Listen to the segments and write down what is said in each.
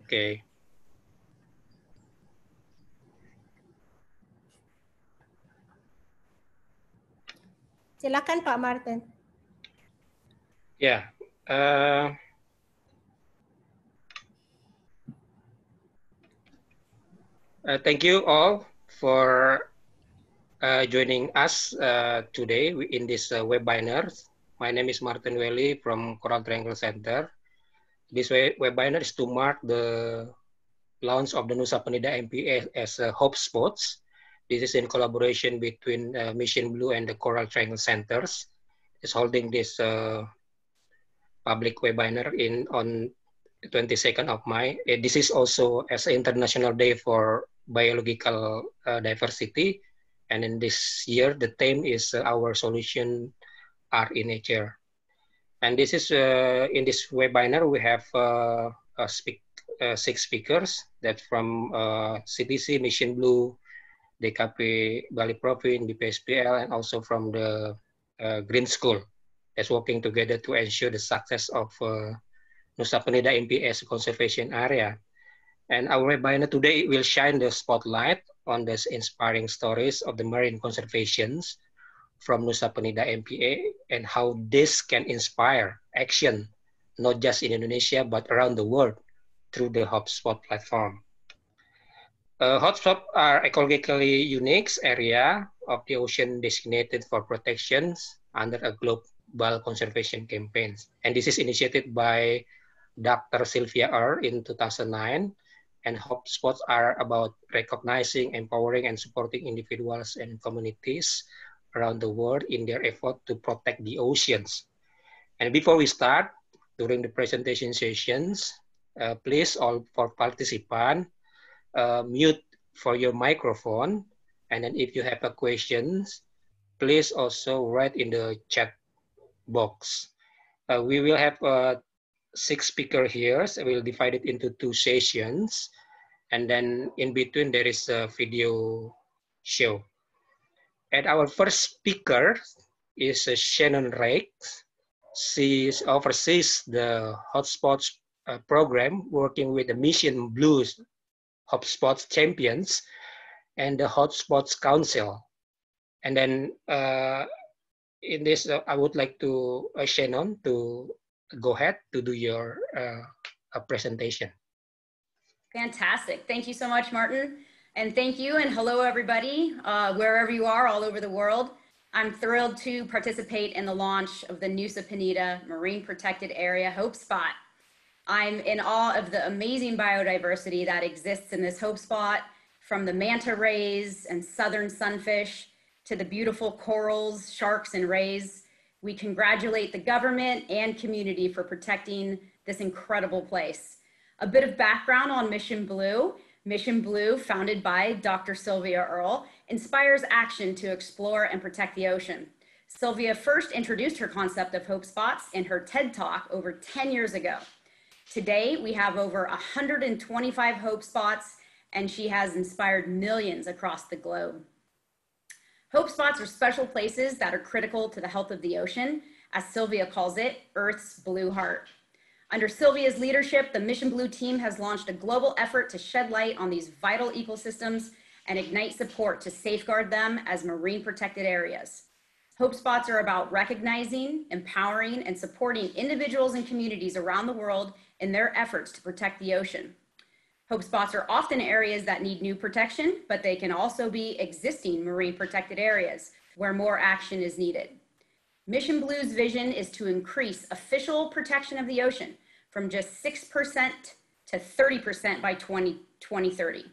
Okay. Silakan Pak Martin. Yeah. Thank you all for joining us today in this webinar. My name is Martin Welly from Coral Triangle Center. This webinar is to mark the launch of the Nusa Penida MPA as Hope Spots. This is in collaboration between Mission Blue and the Coral Triangle Centers. Is holding this public webinar on 22nd of May. This is also as International Day for Biological Diversity. And in this year, the theme is Our Solution Are in Nature. And this is in this webinar, we have 6 speakers that from CTC, Mission Blue, DKP Bali Province, BPSPL, and also from the Green School that's working together to ensure the success of Nusa Penida MPS conservation area. And our webinar today will shine the spotlight on the inspiring stories of the marine conservations from Nusa Penida MPA and how this can inspire action, not just in Indonesia, but around the world through the HubSpot platform. Hotspots are ecologically unique area of the ocean designated for protections under a global conservation campaign. And this is initiated by Dr. Sylvia Earle in 2009. And hotspots are about recognizing, empowering, and supporting individuals and communities around the world in their effort to protect the oceans. And before we start, during the presentation sessions, please all for participants, mute for your microphone. And then if you have a questions, please also write in the chat box. We will have 6 speakers here. So we'll divide it into 2 sessions. And then in between, there is a video show. And our first speaker is Shannon Rakes. She oversees the Hotspots program, working with the Mission Blues Hotspots Champions and the Hotspots Council. And then in this, I would like to Shannon to go ahead to do your presentation. Fantastic. Thank you so much, Martin. And thank you and hello, everybody, wherever you are all over the world. I'm thrilled to participate in the launch of the Nusa Penida Marine Protected Area Hope Spot. I'm in awe of the amazing biodiversity that exists in this Hope Spot, from the manta rays and southern sunfish to the beautiful corals, sharks, and rays. We congratulate the government and community for protecting this incredible place. A bit of background on Mission Blue. Mission Blue, founded by Dr. Sylvia Earle, inspires action to explore and protect the ocean. Sylvia first introduced her concept of Hope Spots in her TED Talk over 10 years ago. Today, we have over 125 Hope Spots, and she has inspired millions across the globe. Hope Spots are special places that are critical to the health of the ocean, as Sylvia calls it, Earth's Blue Heart. Under Sylvia's leadership, the Mission Blue team has launched a global effort to shed light on these vital ecosystems and ignite support to safeguard them as marine protected areas. Hope Spots are about recognizing, empowering, and supporting individuals and communities around the world in their efforts to protect the ocean. Hope Spots are often areas that need new protection, but they can also be existing marine protected areas where more action is needed. Mission Blue's vision is to increase official protection of the ocean from just 6% to 30% by 2030.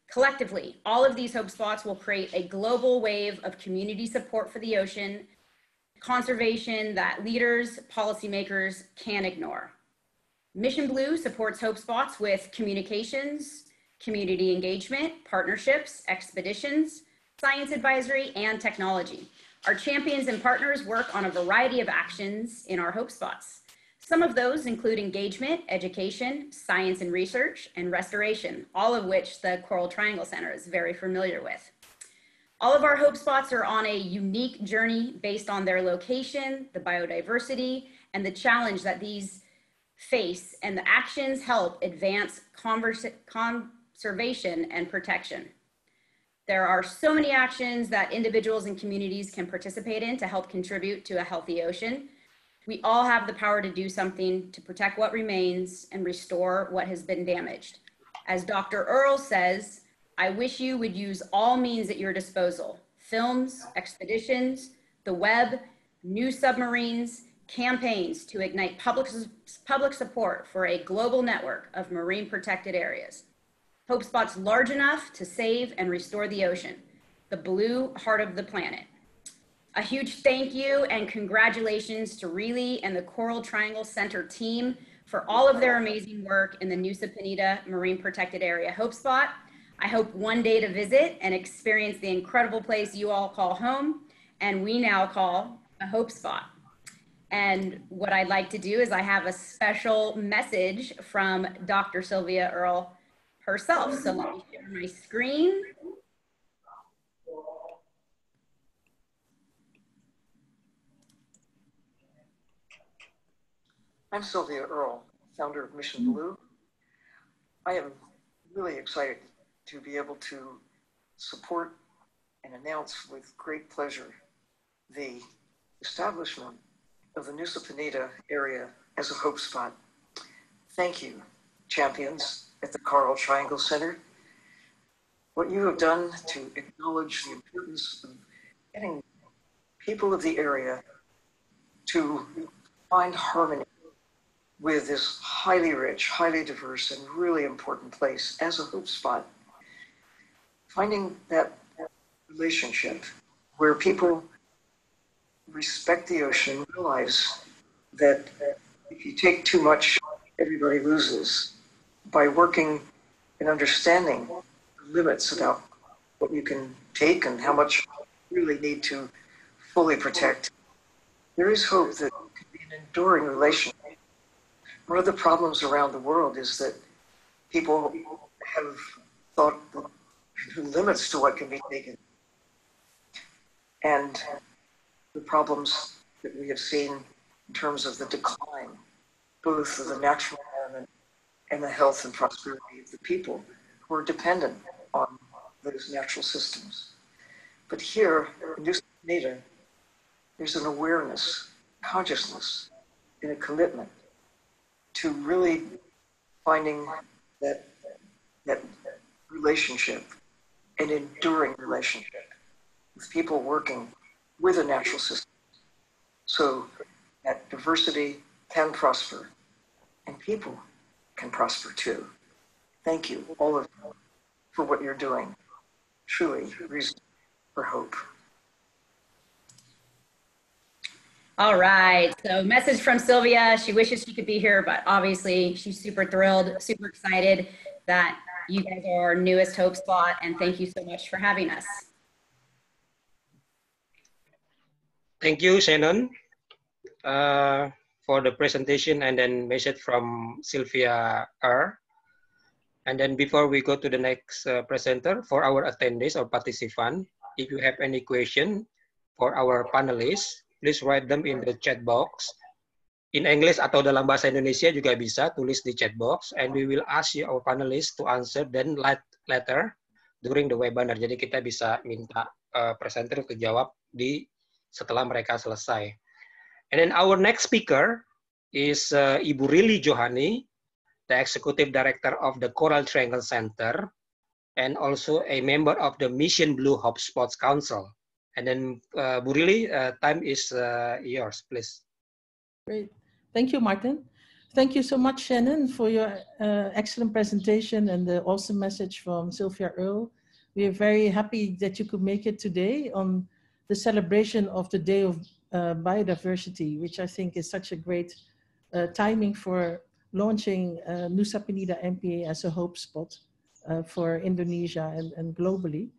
Collectively, all of these Hope Spots will create a global wave of community support for the ocean, conservation that leaders, policymakers can't ignore. Mission Blue supports Hope Spots with communications, community engagement, partnerships, expeditions, science advisory, and technology. Our champions and partners work on a variety of actions in our Hope Spots. Some of those include engagement, education, science and research, and restoration, all of which the Coral Triangle Center is very familiar with. All of our Hope Spots are on a unique journey based on their location, the biodiversity, and the challenge that these face, and the actions help advance conservation and protection. There are so many actions that individuals and communities can participate in to help contribute to a healthy ocean. We all have the power to do something to protect what remains and restore what has been damaged. As Dr. Earle says, I wish you would use all means at your disposal: films, expeditions, the web, new submarines, campaigns to ignite public support for a global network of marine protected areas. HopeSpot's large enough to save and restore the ocean, the blue heart of the planet. A huge thank you and congratulations to Reilly and the Coral Triangle Center team for all of their amazing work in the Nusa Penida Marine Protected Area HopeSpot. I hope one day to visit and experience the incredible place you all call home and we now call a HopeSpot. And what I'd like to do is I have a special message from Dr. Sylvia Earle herself. So let me share my screen. I'm Sylvia Earle, founder of Mission Blue. I am really excited to be able to support and announce with great pleasure the establishment of the Nusa Penida area as a HopeSpot. Thank you, champions at the Coral Triangle Center. What you have done to acknowledge the importance of getting people of the area to find harmony with this highly rich, highly diverse, and really important place as a HopeSpot. Finding that relationship where people respect the ocean, realize that if you take too much, everybody loses. By working and understanding the limits about what you can take and how much you really need to fully protect, there is hope that it can be an enduring relationship. One of the problems around the world is that people have thought limits to what can be taken. And the problems that we have seen in terms of the decline, both of the natural environment and the health and prosperity of the people who are dependent on those natural systems. But here in Nusa Penida, there's an awareness, consciousness, and a commitment to really finding that relationship, an enduring relationship with people working with a natural system so that diversity can prosper and people can prosper too. Thank you, all of you, for what you're doing. Truly, reason for hope. All right, so message from Sylvia. She wishes she could be here, but obviously she's super thrilled, super excited that you guys are our newest HopeSpot, and thank you so much for having us. Thank you, Shannon, for the presentation and then message from Sylvia R. And then before we go to the next presenter, for our attendees or participant, if you have any question for our panelists, please write them in the chat box. In English atau dalam bahasa Indonesia juga bisa tulis di chat box, and we will ask you, our panelists, to answer then later during the webinar. Jadi kita bisa minta presenter untuk jawab setelah mereka selesai. And then our next speaker is Ibu Reilly Johani, the Executive Director of the Coral Triangle Center, and also a member of the Mission Blue HopeSpots Council. And then, Bu Reilly, time is yours, please. Great. Thank you, Martin. Thank you so much, Shannon, for your excellent presentation and the awesome message from Sylvia Earle. We are very happy that you could make it today on the celebration of the Day of Biodiversity, which I think is such a great timing for launching Nusa Penida MPA as a HopeSpot for Indonesia and globally.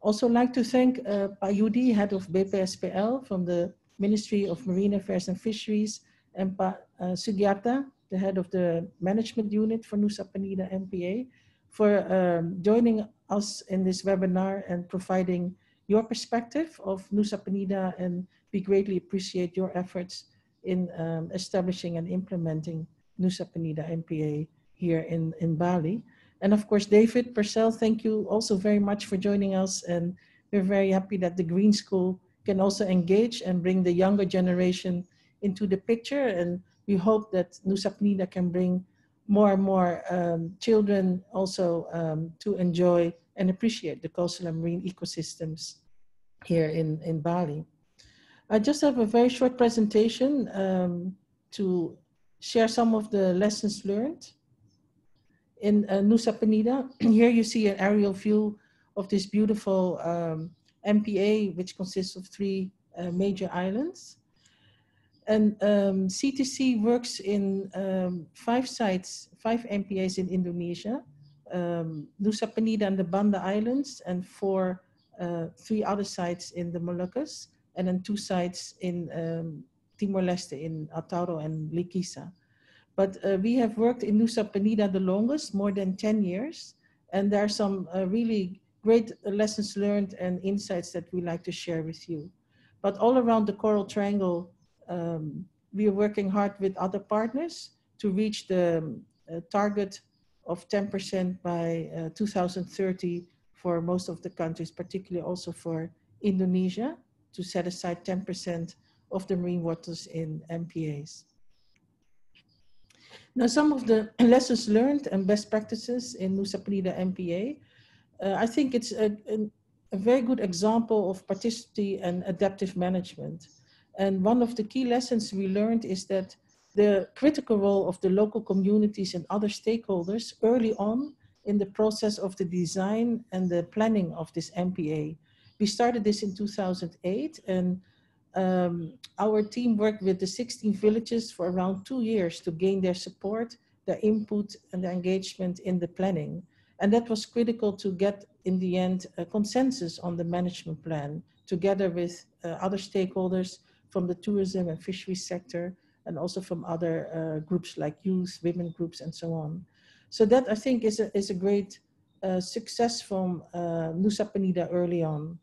Also like to thank Pak Yudi, head of BPSPL from the Ministry of Marine Affairs and Fisheries, and Pak Sugyata, the head of the management unit for Nusa Penida MPA, for joining us in this webinar and providing your perspective of Nusa Penida, and we greatly appreciate your efforts in establishing and implementing Nusa Penida MPA here in Bali. And of course, David Purcell, thank you also very much for joining us. And we're very happy that the Green School can also engage and bring the younger generation into the picture. And we hope that Nusa Penida can bring more and more children also to enjoy and appreciate the coastal and marine ecosystems here in Bali. I just have a very short presentation to share some of the lessons learned in Nusa Penida. Here you see an aerial view of this beautiful MPA, which consists of 3 major islands. And C2C works in 5 sites, 5 MPAs in Indonesia, Nusa Penida and the Banda Islands, and 3 other sites in the Moluccas, and then 2 sites in Timor-Leste, in Atauro and Likisa. But we have worked in Nusa Penida the longest, more than 10 years. And there are some really great lessons learned and insights that we like to share with you. But all around the Coral Triangle, we are working hard with other partners to reach the target of 10% by 2030 for most of the countries, particularly also for Indonesia, to set aside 10% of the marine waters in MPAs. Now, some of the lessons learned and best practices in Nusa Penida MPA, I think it's a very good example of participatory and adaptive management. And one of the key lessons we learned is that the critical role of the local communities and other stakeholders early on in the process of the design and the planning of this MPA. We started this in 2008, and our team worked with the 16 villages for around 2 years to gain their support, their input, and their engagement in the planning. And that was critical to get, in the end, a consensus on the management plan, together with other stakeholders from the tourism and fisheries sector, and also from other groups like youth, women groups, and so on. So that, I think, is a great success from Nusa Penida early on.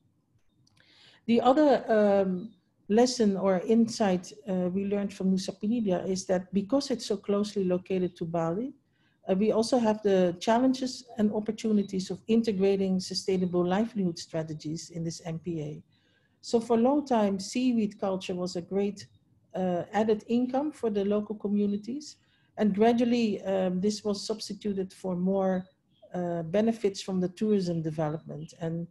The other lesson or insight we learned from Nusa Penida is that because it's so closely located to Bali, we also have the challenges and opportunities of integrating sustainable livelihood strategies in this MPA. So for a long time, seaweed culture was a great added income for the local communities. And gradually, this was substituted for more benefits from the tourism development. And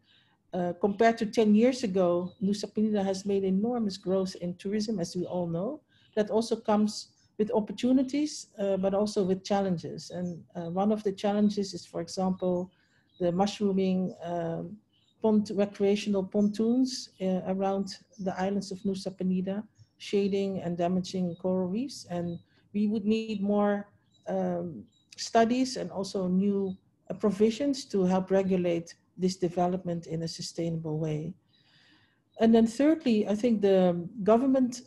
compared to 10 years ago, Nusa Penida has made enormous growth in tourism, as we all know. That also comes with opportunities, but also with challenges. And one of the challenges is, for example, the mushrooming recreational pontoons around the islands of Nusa Penida, shading and damaging coral reefs. And we would need more studies and also new provisions to help regulate this development in a sustainable way. And then thirdly, I think the government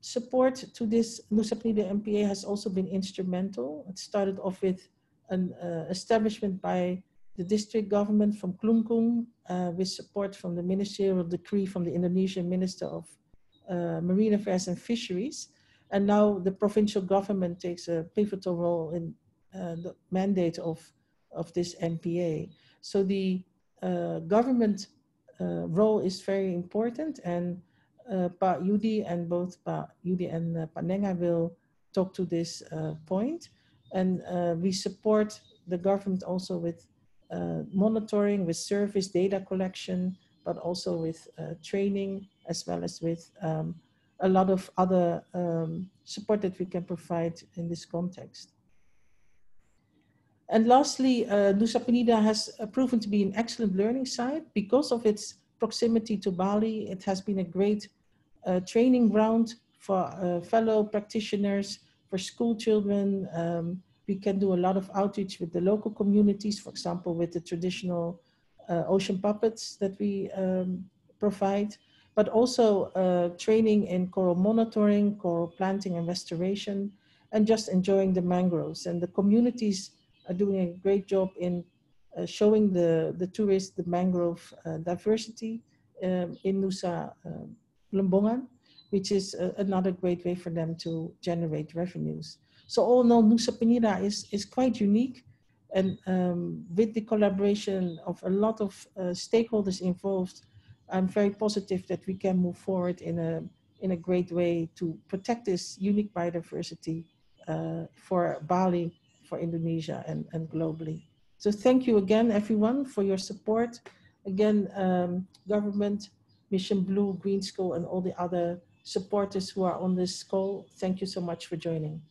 support to this Nusa Penida MPA has also been instrumental. It started off with an establishment by the district government from Klungkung with support from the ministerial decree from the Indonesian Minister of Marine Affairs and Fisheries. And now the provincial government takes a pivotal role in the mandate of this MPA. So the government role is very important, and Pa Yudi and both Pa Yudi and Pa Nenga will talk to this point. And we support the government also with monitoring, with service data collection, but also with training, as well as with a lot of other support that we can provide in this context. And lastly, Nusa Penida has proven to be an excellent learning site because of its proximity to Bali. It has been a great training ground for fellow practitioners, for school children. We can do a lot of outreach with the local communities, for example, with the traditional ocean puppets that we provide, but also training in coral monitoring, coral planting and restoration, and just enjoying the mangroves. And the communities are doing a great job in showing the tourists the mangrove diversity in Nusa Lembongan, which is another great way for them to generate revenues. So all in all, Nusa Penida is quite unique. And with the collaboration of a lot of stakeholders involved, I'm very positive that we can move forward in a great way to protect this unique biodiversity for Bali, for Indonesia, and globally. So thank you again, everyone, for your support. Again, government, Mission Blue, Green School, and all the other supporters who are on this call, thank you so much for joining.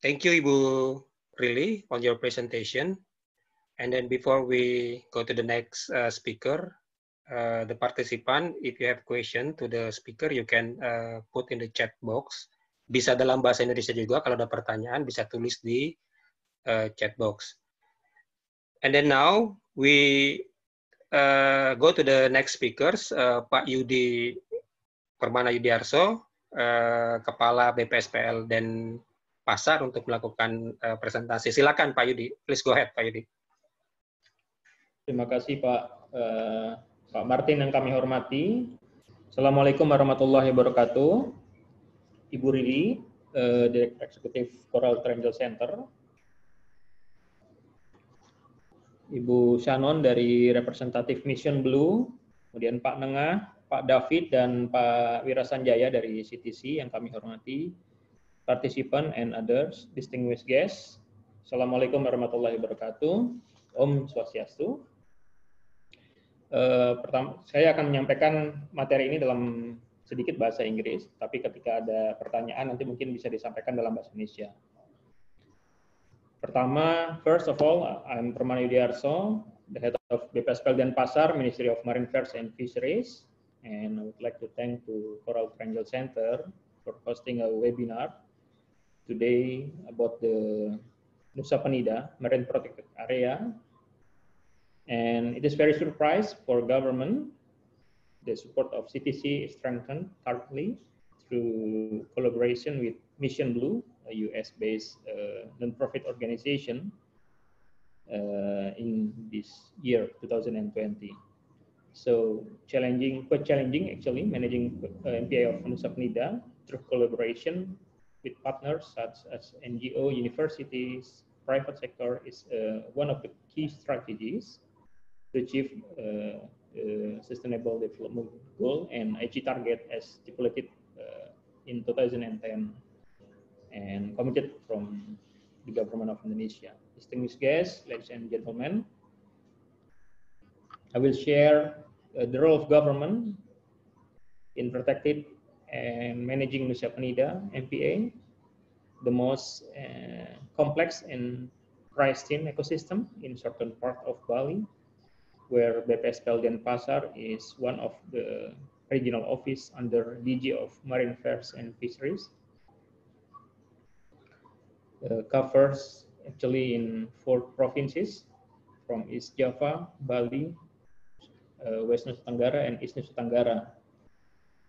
Thank you, Ibu Prilly, on your presentation. And then before we go to the next speaker, the participant, if you have question to the speaker, you can put in the chat box. Bisa dalam bahasa Indonesia juga, kalau ada pertanyaan bisa tulis di chat box. And then now we go to the next speakers, Pak Yudi Permana Yudiarso, Kepala BPSPL dan Pasar untuk melakukan presentasi. Silakan Pak Yudi, please go ahead Pak Yudi. Terima kasih Pak Martin yang kami hormati. Assalamualaikum warahmatullahi wabarakatuh. Ibu Rili, Direktur Eksekutif Coral Triangle Center. Ibu Shannon dari representatif Mission Blue, kemudian Pak Nengah, Pak David, dan Pak Wirasanjaya dari CTC yang kami hormati, participant and others, distinguished guests. Assalamualaikum warahmatullahi wabarakatuh. Om Swastiastu. Pertama, saya akan menyampaikan materi ini dalam sedikit bahasa Inggris, tapi ketika ada pertanyaan nanti mungkin bisa disampaikan dalam bahasa Indonesia. Pertama, first of all, I'm Permana Yudiarso, the head of BPSPL Denpasar, Ministry of Marine Affairs and Fisheries, and I would like to thank to Coral Triangle Center for hosting a webinar today about the Nusa Penida Marine Protected Area. And it is very surprised for government. The support of CTC is strengthened currently through collaboration with Mission Blue, a US-based non-profit organization in this year, 2020. So quite challenging actually, managing MPA of Nusa Penida through collaboration with partners such as NGO, universities, private sector is one of the key strategies to achieve sustainable development goal and IG target as stipulated in 2010 and committed from the government of Indonesia. Distinguished guests, ladies and gentlemen, I will share the role of government in protected and managing Nusa Penida MPA, the most complex and pristine ecosystem in certain part of Bali, where BPSPL Denpasar is one of the regional office under DG of Marine Affairs and Fisheries. Covers actually in 4 provinces from East Java, Bali, West Nusa Tenggara, and East Nusa Tenggara,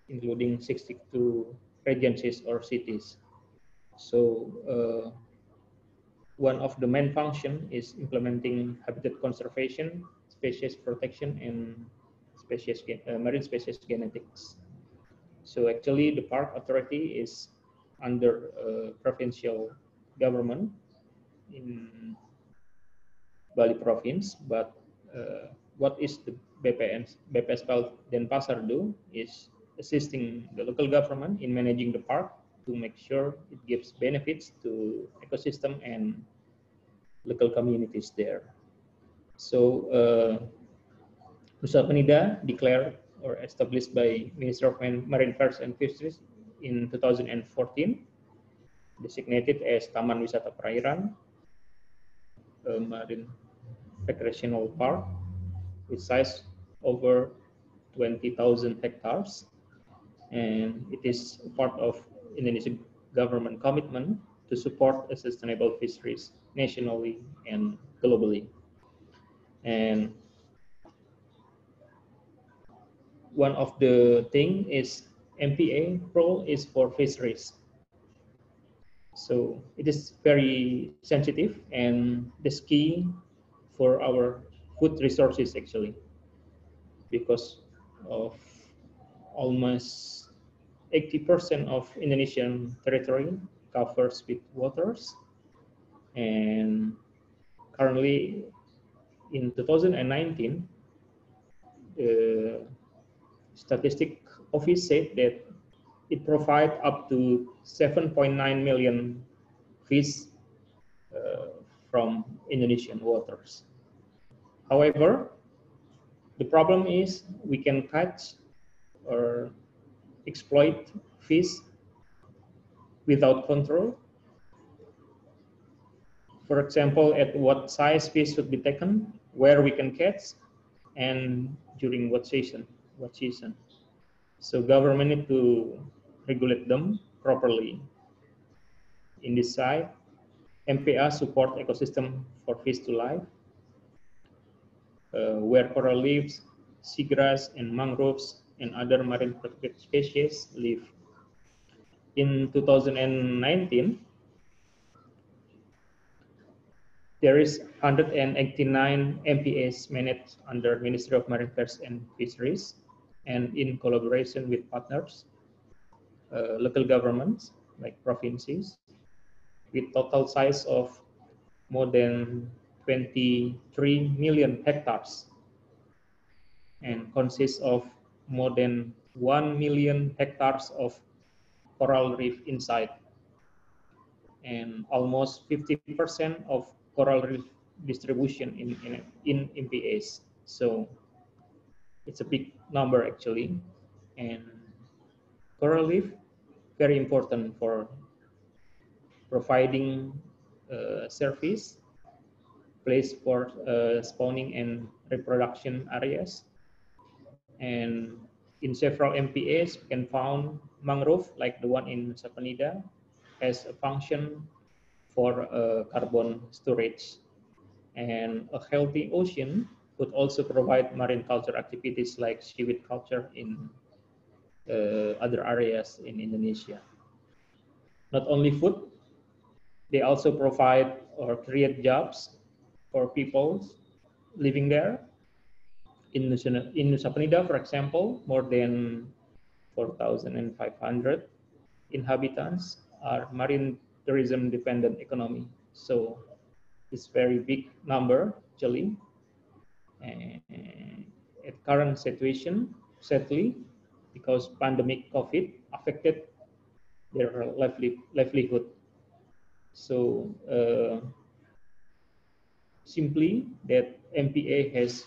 including 62 regencies or cities. So one of the main function is implementing habitat conservation, species protection, and marine species genetics. So actually the park authority is under provincial government in Bali province, but what is the BPSPL Denpasar do is assisting the local government in managing the park to make sure it gives benefits to ecosystem and local communities there. So Nusa Penida declared or established by Ministry of Marine Affairs and Fisheries in 2014, designated as Taman Wisata Perairan, a marine recreational park with size over 20,000 hectares, and it is part of Indonesian government commitment to support a sustainable fisheries nationally and globally. And one of the thing is MPA role is for fisheries. So it is very sensitive and this key for our food resources actually, because of almost 80% of Indonesian territory covers with waters, and currently in 2019, the statistic office said that it provides up to 7.9 million fish from Indonesian waters. However, the problem is we can catch or exploit fish without control. For example, at what size fish should be taken, where we can catch, and during what season. So government need to regulate them properly. In this side, MPA support ecosystem for fish to live, where coral reefs, seagrass, and mangroves and other marine protected species live. In 2019, there is 189 MPAs managed under Ministry of Marine Affairs and Fisheries, and in collaboration with partners, local governments like provinces, with total size of more than 23 million hectares, and consists of more than 1 million hectares of coral reef inside, and almost 50% of coral reef distribution in MPAs. So it's a big number actually, and coral reef very important for providing service, place for spawning and reproduction areas. And in several MPAs, we can find mangrove, like the one in Nusa Penida, as a function for carbon storage. And a healthy ocean could also provide marine culture activities like seaweed culture in other areas in Indonesia. Not only food, they also provide or create jobs for people living there. In Nusa Penida, for example, more than 4,500 inhabitants are marine tourism dependent economy. So it's very big number actually. And at current situation, sadly, because pandemic COVID affected their livelihood. So simply that MPA has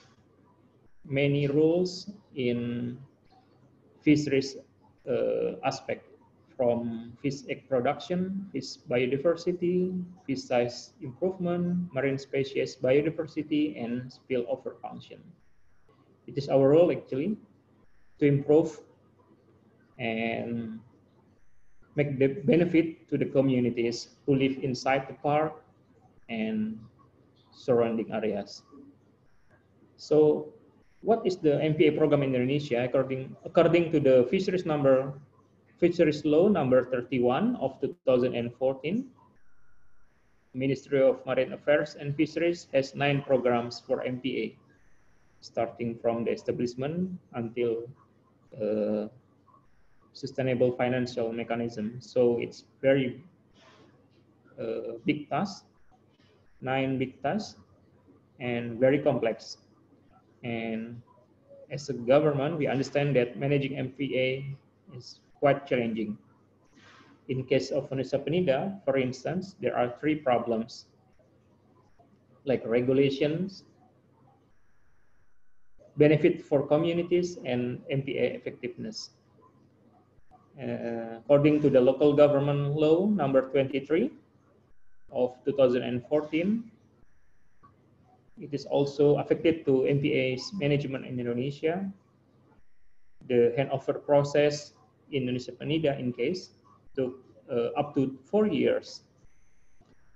many roles in fisheries aspect, from fish egg production, fish biodiversity, fish size improvement, marine species biodiversity, and spillover function. It is our role actually to improve and make the benefit to the communities who live inside the park and surrounding areas. So what is the MPA program in Indonesia? According to the Fisheries Law number 31 of 2014, Ministry of Marine Affairs and Fisheries has 9 programs for MPA, starting from the establishment until sustainable financial mechanism. So it's very big task, 9 big tasks, and very complex. And as a government, we understand that managing MPA is quite challenging. In case of Nusa Penida, for instance, there are 3 problems, like regulations, benefit for communities, and MPA effectiveness. According to the local government law number 23 of 2014, it is also affected to MPA's management in Indonesia. The handover process in Nusa Penida, in case, took up to 4 years.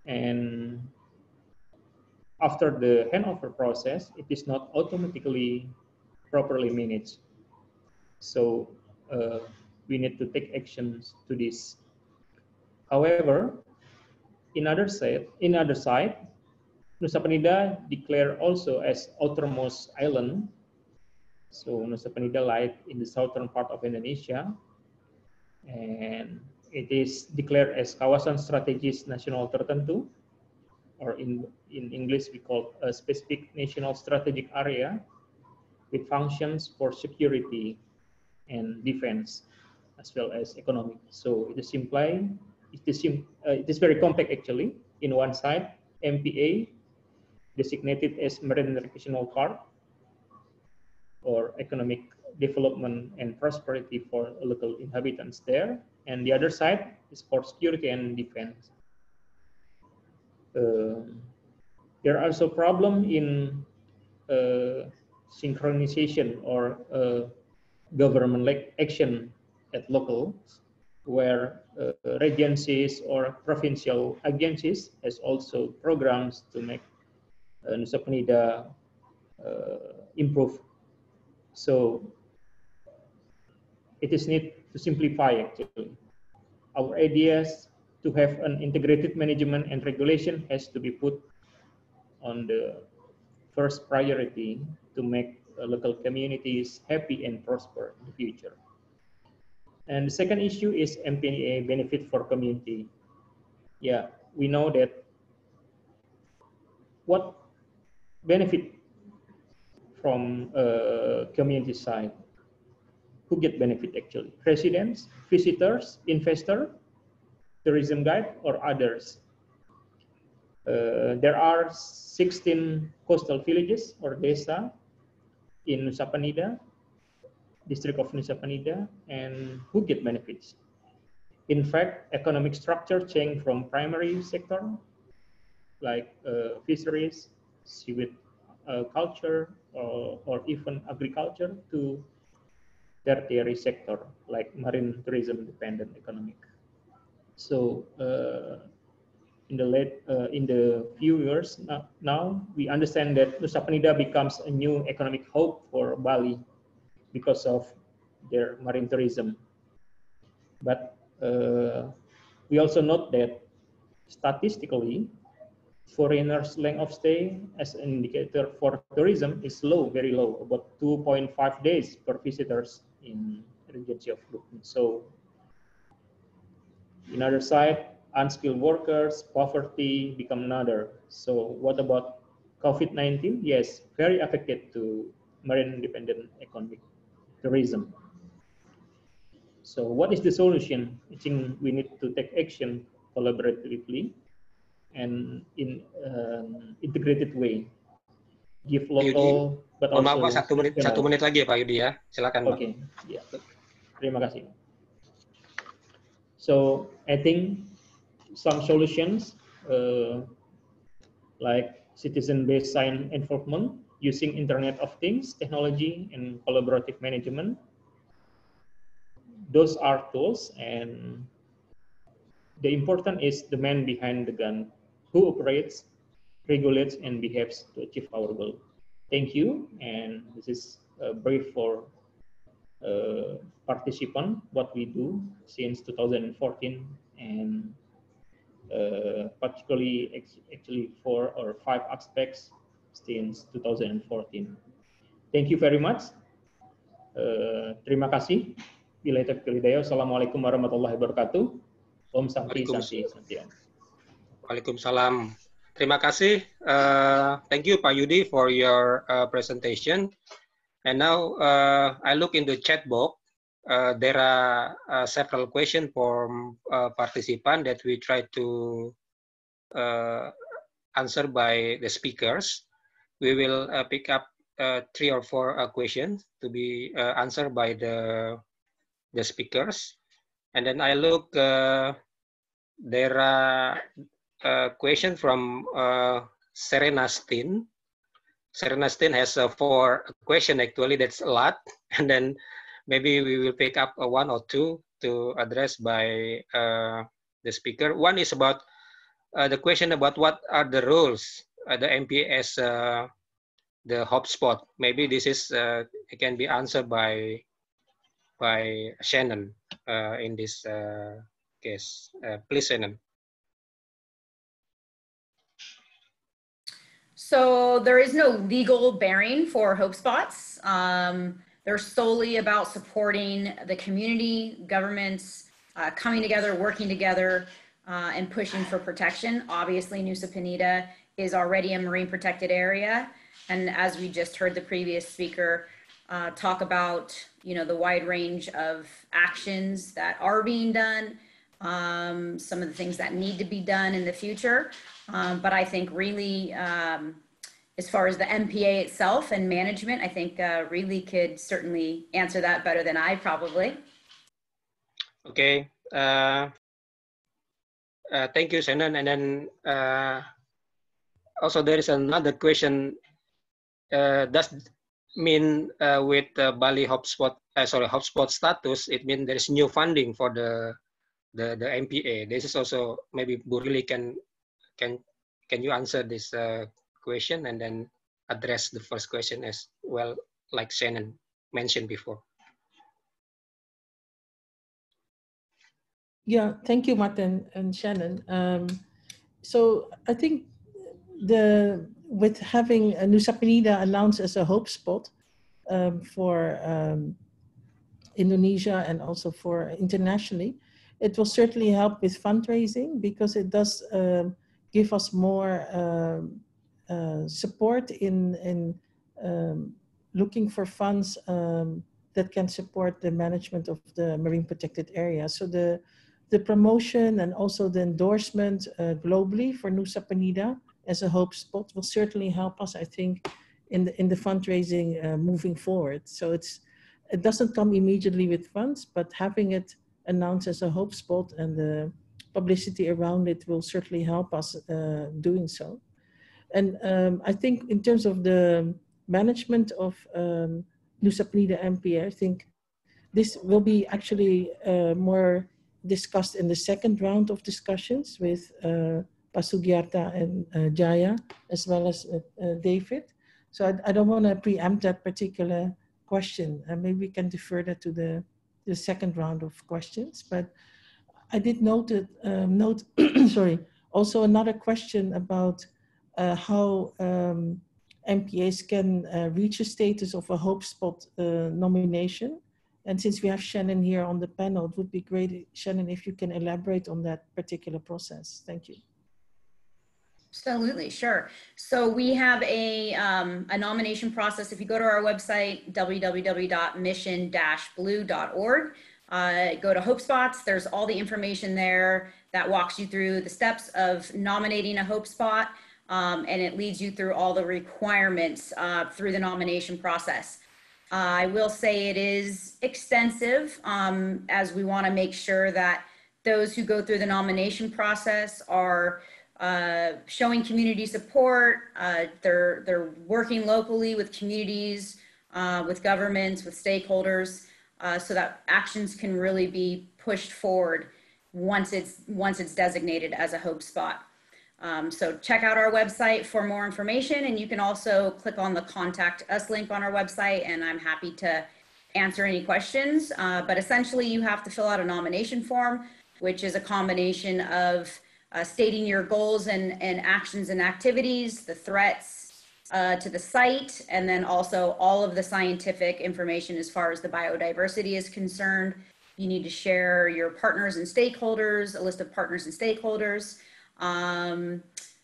And after the handover process, it is not automatically properly managed. So we need to take actions to this. However, in other side, Nusa Penida declared also as outermost island So Nusa Penida lies in the southern part of Indonesia, and it is declared as Kawasan Strategis Nasional Tertentu, or in English we call a specific national strategic area with functions for security and defense as well as economic. So it is very compact actually. In one side, MPA designated as Marine Recreational Park or economic development and prosperity for local inhabitants there. And the other side is for security and defense. There are also problems in synchronization or government action at locals, where regencies or provincial agencies has also programs to make Nusa Penida improve. So it is need to simplify actually. Our ideas to have an integrated management and regulation has to be put on the first priority to make local communities happy and prosper in the future. And the second issue is MPA benefit for community. Yeah, we know that what benefit from community side. Who get benefit actually? Residents, visitors, investor, tourism guide, or others. There are 16 coastal villages or desa in Nusa Penida, district of Nusa Penida, and who get benefits? In fact, economic structure change from primary sector, like fisheries, seaweed culture, or even agriculture, to tertiary sector, like marine tourism dependent economic. So in the few years now, we understand that Nusa Penida becomes a new economic hub for Bali because of their marine tourism. But we also note that statistically, foreigners' length of stay as an indicator for tourism is low, very low, about 2.5 days per visitors in Regency of Lukmi. So, in other side, unskilled workers, poverty become another. So, what about COVID-19? Yes, very affected to marine independent economic tourism. So, what is the solution? I think we need to take action collaboratively and in integrated way. Give local, but also maaf Pak, satu menit lagi ya Pak Yudi ya, silakan Pak. Okay, ya. Terima kasih. So I think some solutions like citizen-based sign enforcement using Internet of Things technology and collaborative management. Those are tools, and the important is the man behind the gun who operates, regulates, and behaves to achieve our goal. Thank you, and this is a brief for participant what we do since 2014, and particularly actually 4 or 5 aspects since 2014. Thank you very much. Terima kasih. Bila taufiq wal hidayah. Assalamualaikum warahmatullahi wabarakatuh. Om Santi Santi Santi. Waalaikumsalam. Terima kasih. Thank you Pak Yudi for your presentation. And now I look in the chat box. There are several questions from participants that we try to answer by the speakers. We will pick up 3 or 4 questions to be answered by the speakers. And then I look, there are question from Serenastin. Serenastin has 4 questions actually, that's a lot. And then maybe we will pick up 1 or 2 to address by the speaker. One is about the question about what are the rules, the MPA as the hotspot. Maybe this is it can be answered by Shannon in this case. Please, Shannon. So there is no legal bearing for Hope Spots. They're solely about supporting the community, governments, coming together, working together, and pushing for protection. Obviously, Nusa Penida is already a marine protected area. And as we just heard the previous speaker talk about, the wide range of actions that are being done, some of the things that need to be done in the future. But I think really, as far as the MPA itself and management, I think really could certainly answer that better than I probably. Okay. Thank you, Shannon. And then also there is another question. Does mean with Bali hotspot, hotspot status, it means there is new funding for the MPA? This is also maybe Bu Rili can you answer this question and then address the first question as well, like Shannon mentioned before. Yeah, thank you, Martin and Shannon. So I think with having Nusa Penida announced as a hope spot for Indonesia and also for internationally, it will certainly help with fundraising because it does give us more support in looking for funds that can support the management of the marine protected area. So the promotion and also the endorsement globally for Nusa Penida as a hope spot will certainly help us, I think, in the fundraising moving forward. So it doesn't come immediately with funds, but having it announced as a hope spot and the publicity around it will certainly help us doing so. And I think in terms of the management of Nusa Penida MPA, I think this will be actually more discussed in the second round of discussions with Pak Sugiarta and Jaya, as well as David. So I don't want to preempt that particular question. Maybe we can defer that to the second round of questions. But I did note sorry, also another question about how MPAs can reach a status of a hope spot nomination. And since we have Shannon here on the panel, it would be great, Shannon, if you can elaborate on that particular process. Thank you. Absolutely, sure. So we have a nomination process. If you go to our website, www.mission-blue.org, go to Hope Spots. There's all the information there that walks you through the steps of nominating a Hope Spot, and it leads you through all the requirements through the nomination process. I will say it is extensive as we want to make sure that those who go through the nomination process are showing community support. They're working locally with communities, with governments, with stakeholders, so that actions can really be pushed forward once it's designated as a hope spot. So check out our website for more information, and you can also click on the Contact Us link on our website, and I'm happy to answer any questions. But essentially, you have to fill out a nomination form, which is a combination of stating your goals and actions and activities, the threats to the site, and then also all of the scientific information as far as the biodiversity is concerned. You need to share your partners and stakeholders, a list of partners and stakeholders.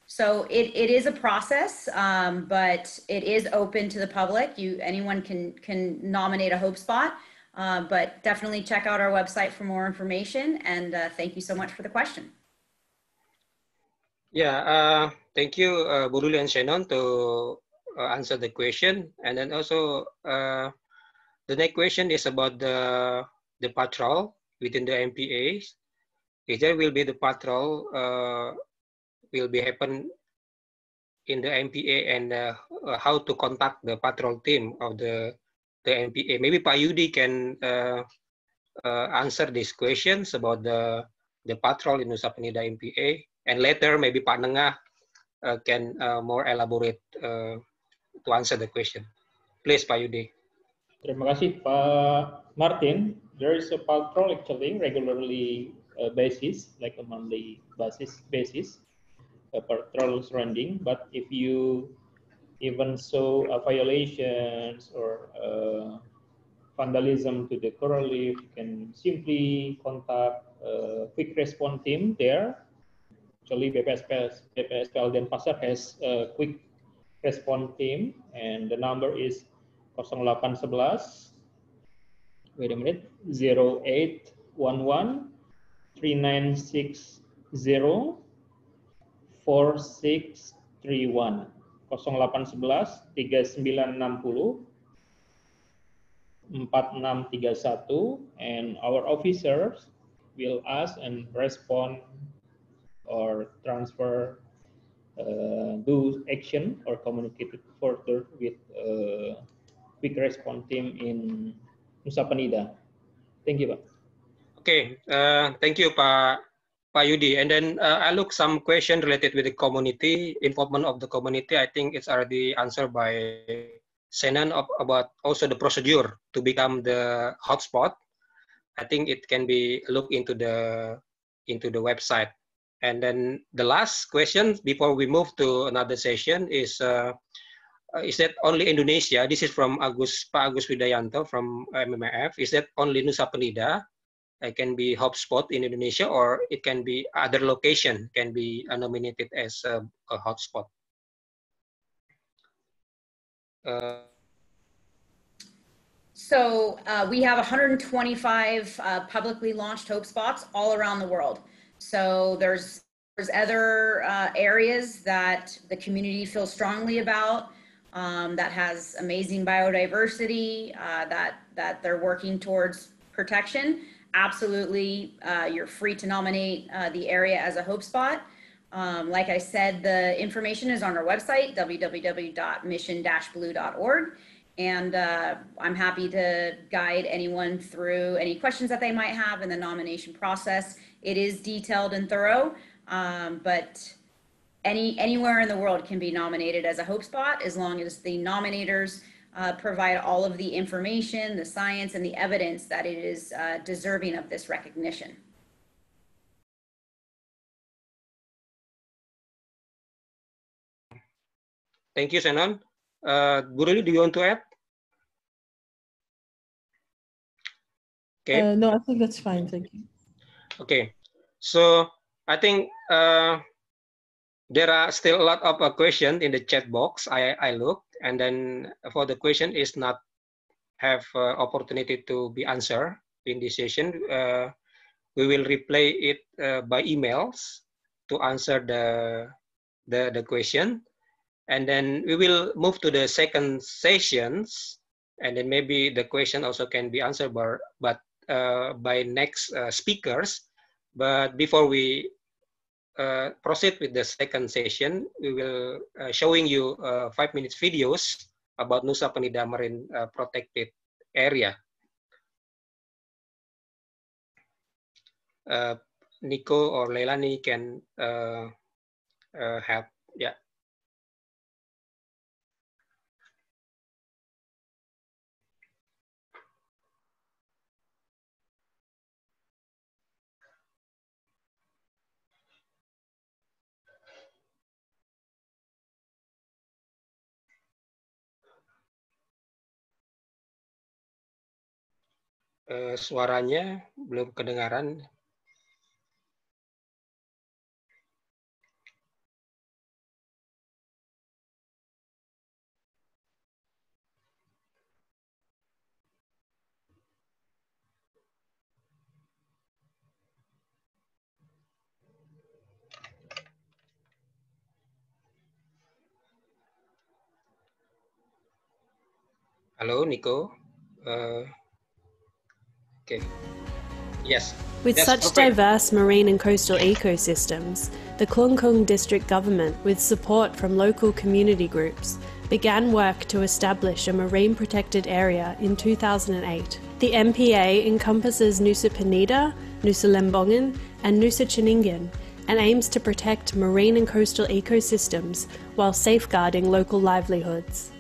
So it is a process, but it is open to the public. Anyone can nominate a hope spot, but definitely check out our website for more information. And thank you so much for the question. Yeah, thank you, Bu Rili and Shannon, to answer the question. And then also the next question is about the patrol within the MPAs. If there will be the patrol will be happen in the MPA, and how to contact the patrol team of the MPA. Maybe Pak Yudi can answer these questions about the patrol in Nusa Penida MPA, and later maybe Pak Nengah can more elaborate to answer the question. Please, Pak Yudi. Terima kasih, Pak Martin. There is a patrol actually regularly basis, like a monthly basis, a patrol surrounding. But if you even so violations or vandalism to the coral reef, you can simply contact quick response team there. Actually, BPSPL Denpasar has a quick response team, and the number is 0811, wait a minute, 0811 3960 4631, 0811 3960 4631, and our officers will ask and respond or transfer do action or communicate further with quick response team in Nusa Penida. Thank you, Pak. Okay, thank you, Pak Yudi. And then I look some question related with the community, involvement of the community. I think it's already answered by Shannon about also the procedure to become the hotspot. I think it can be looked into the website. And then the last question before we move to another session is that only Indonesia? This is from Pak Agus Widayanto from MMF. Is that only Nusa Penida can be hotspot in Indonesia, or it can be other location can be nominated as a hotspot? So we have 125 publicly launched HopeSpots all around the world. So there's other areas that the community feels strongly about, that has amazing biodiversity, that they're working towards protection. Absolutely, you're free to nominate the area as a HopeSpot. Like I said, the information is on our website, www.mission-blue.org. And I'm happy to guide anyone through any questions that they might have in the nomination process. It is detailed and thorough, but anywhere in the world can be nominated as a HopeSpot as long as the nominators provide all of the information, the science, and the evidence that it is deserving of this recognition. Thank you, Shannon. Bu Ruli, do you want to add? Okay. No, I think that's fine. Thank you. Okay. So I think there are still a lot of questions in the chat box. I looked, and then for the question is not have opportunity to be answered in this session, we will replay it by emails to answer the question. And then we will move to the second sessions, and then maybe the question also can be answered by next speakers. But before we proceed with the second session, we will showing you 5 minutes videos about Nusa Penida Marine Protected Area. Nico or Leilani can help. Yeah. Suaranya belum kedengaran. Halo, Nico. Okay. Yes. With That's such perfect. diverse marine and coastal ecosystems, the Klungkung District Government, with support from local community groups, began work to establish a marine protected area in 2008. The MPA encompasses Nusa Penida, Nusa Lembongan, and Nusa Ceningan, and aims to protect marine and coastal ecosystems while safeguarding local livelihoods.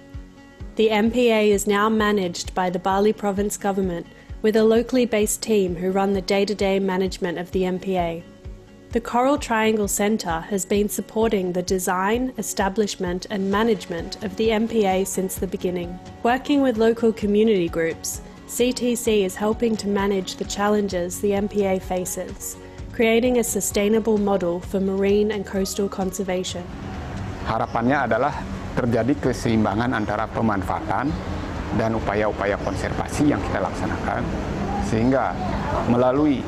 The MPA is now managed by the Bali Province Government, with a locally based team who run the day-to-day management of the MPA. the Coral Triangle Centre has been supporting the design, establishment and management of the MPA since the beginning. Working with local community groups, CTC is helping to manage the challenges the MPA faces, creating a sustainable model for marine and coastal conservation. Harapannya adalah terjadi keseimbangan antara pemanfaatan dan upaya-upaya konservasi yang kita laksanakan, sehingga melalui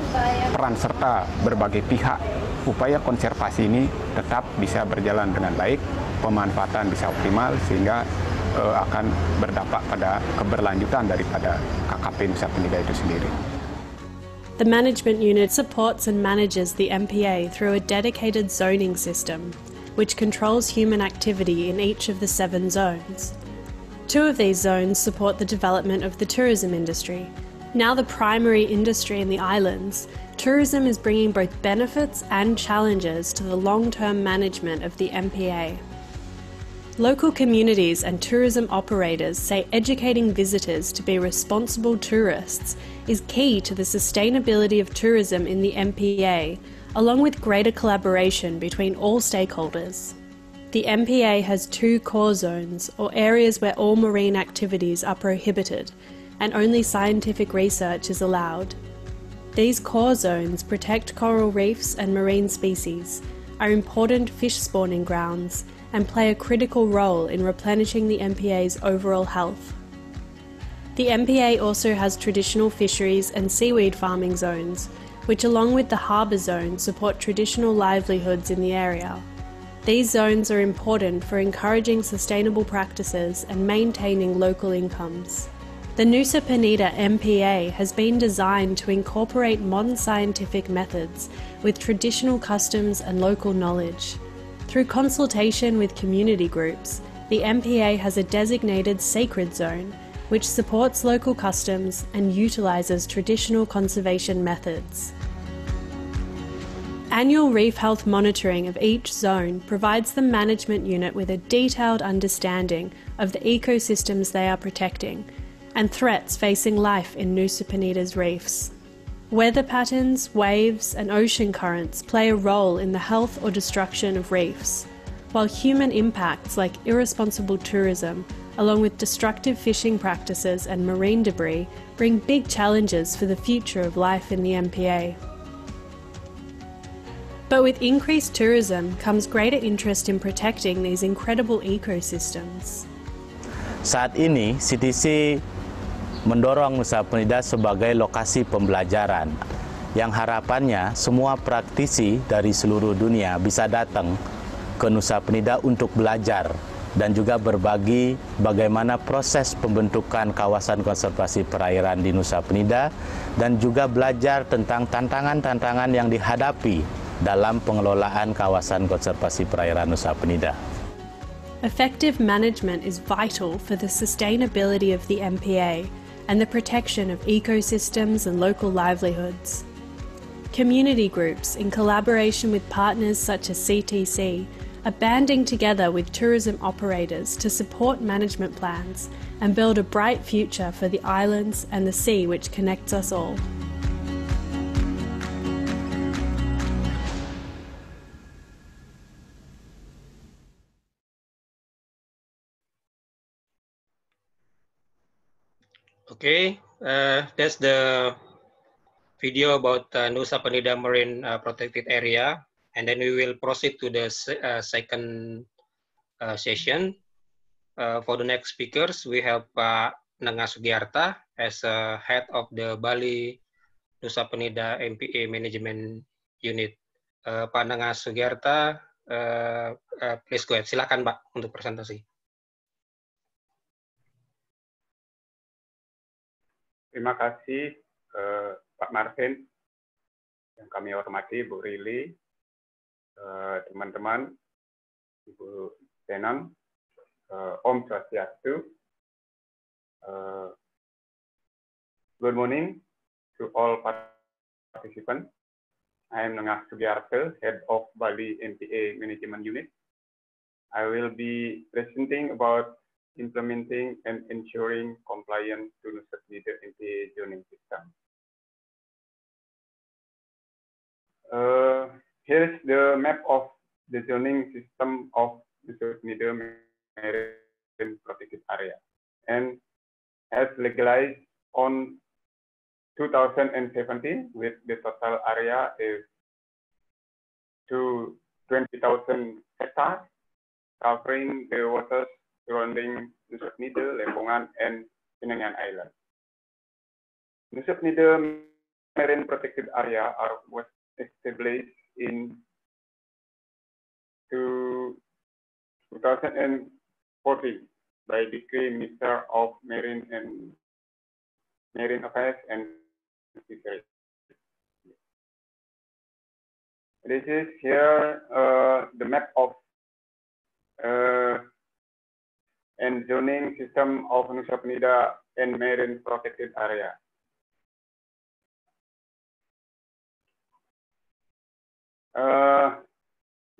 peran serta berbagai pihak, upaya konservasi ini tetap bisa berjalan dengan baik, pemanfaatan bisa optimal, sehingga akan berdampak pada keberlanjutan daripada KKP Nusa Penida itu sendiri. The management unit supports and manages the MPA through a dedicated zoning system, which controls human activity in each of the 7 zones. 2 of these zones support the development of the tourism industry. Now the primary industry in the islands, tourism is bringing both benefits and challenges to the long-term management of the MPA. Local communities and tourism operators say educating visitors to be responsible tourists is key to the sustainability of tourism in the MPA, along with greater collaboration between all stakeholders. The MPA has 2 core zones, or areas where all marine activities are prohibited and only scientific research is allowed. These core zones protect coral reefs and marine species, are important fish spawning grounds, and play a critical role in replenishing the MPA's overall health. The MPA also has traditional fisheries and seaweed farming zones, which along with the harbour zone support traditional livelihoods in the area. These zones are important for encouraging sustainable practices and maintaining local incomes. The Nusa Penida MPA has been designed to incorporate modern scientific methods with traditional customs and local knowledge. Through consultation with community groups, the MPA has a designated sacred zone, which supports local customs and utilises traditional conservation methods. Annual reef health monitoring of each zone provides the management unit with a detailed understanding of the ecosystems they are protecting and threats facing life in Nusa Penida's reefs. Weather patterns, waves and ocean currents play a role in the health or destruction of reefs, while human impacts like irresponsible tourism, along with destructive fishing practices and marine debris, bring big challenges for the future of life in the MPA. But with increased tourism comes greater interest in protecting these incredible ecosystems. Saat ini, CTC mendorong Nusa Penida sebagai lokasi pembelajaran yang harapannya semua praktisi dari seluruh dunia bisa datang ke Nusa Penida untuk belajar dan juga berbagi bagaimana proses pembentukan kawasan konservasi perairan di Nusa Penida dan juga belajar tentang tantangan-tantangan yang dihadapi dalam pengelolaan kawasan konservasi perairan Nusa Penida. Effective management is vital for the sustainability of the MPA and the protection of ecosystems and local livelihoods. Community groups, in collaboration with partners such as CTC, are banding together with tourism operators to support management plans and build a bright future for the islands and the sea which connects us all. Okay, that's the video about Nusa Penida Marine Protected Area, and then we will proceed to the second session. For the next speakers, we have Pak Nenga Sugiarta as head of the Bali Nusa Penida MPA Management Unit. Pak Nenga Sugiarta, please go ahead. Silakan Pak untuk presentasi. Terima kasih Pak Marvin, yang kami hormati Bu Rili, teman-teman, Ibu Tenon, Om Swastiastu. Good morning to all participants. I am Nenga Sugiarta, head of Bali MPA Management Unit. I will be presenting about implementing and ensuring compliance to Nusa Penida MPA zoning system. Here's the map of the zoning system of Nusa Penida Marine Protected Area, and has legalized on 2017 with the total area is to 20,000 hectares, covering the waters surrounding Nusa Penida, Lempongan, and Penangan Island. Nusa Penida Marine Protected Area was established in 2014 by Decree Minister of Marine Affairs and Fisheries. This is here the map of and zoning system of Nusa Penida and Marine Protected Area.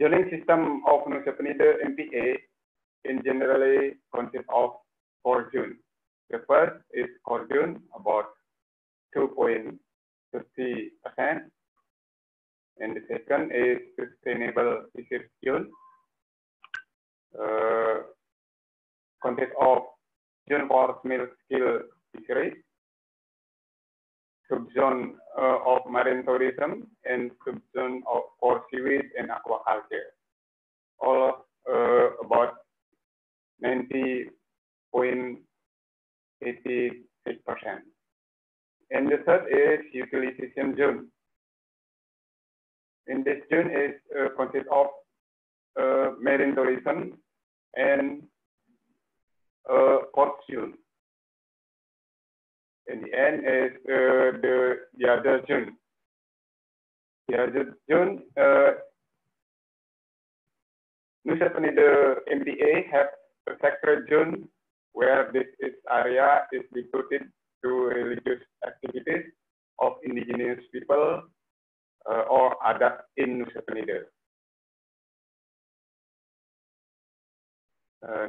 Zoning system of Nusa Penida MPA in generally consists of 4 zones. The first is core zone, about 2.50%, and the second is sustainable fisheries zone, consists of zone for small-scale fisheries, subzone of marine tourism, and subzone for seaweed and aquaculture. All about 90.86%. And the third is utilization zone. In this zone is consists of marine tourism and port zone. In the end is the other zone. The other zone, Nusa Penida MPA have a sacred zone where this area is devoted to religious activities of indigenous people or adat in Nusa Penida.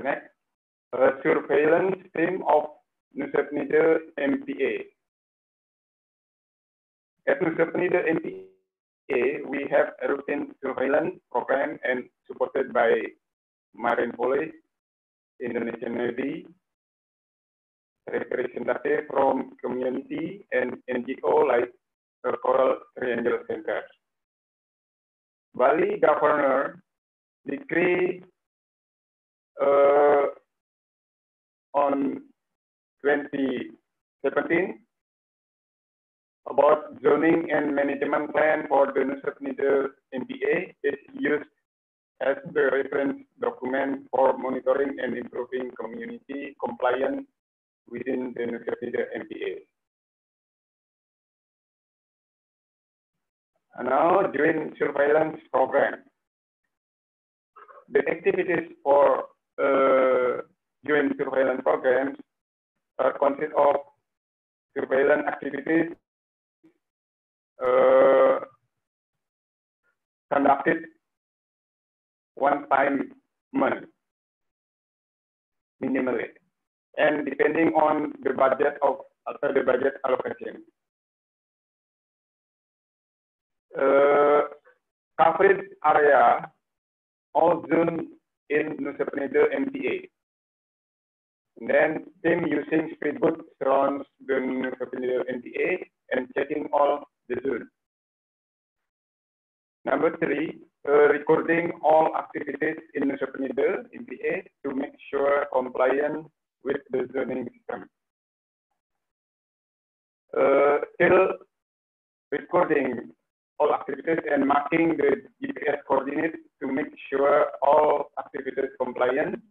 Next, surveillance team of Nusa Penida MPA. At Nusa Penida MPA, we have a routine surveillance program and supported by Marine Police, Indonesian Navy, representative from community and NGO like Coral Triangle Center. Bali Governor decree on 2017 about zoning and management plan for the Nusa Penida MPA is used as the reference document for monitoring and improving community compliance within the Nusa Penida MPA. And now, during surveillance program, the activities for during surveillance programs consist of surveillance activities conducted one time month minimally, and depending on the budget of the budget allocation. Coverage area all zone in Nusa Penida MPA. And then team using speedboat surrounds the Nusa Penida MPA and checking all the zones. Number 3, recording all activities in Nusa Penida MPA to make sure compliance with the zoning system. Still recording all activities and marking the GPS coordinates to make sure all activities compliant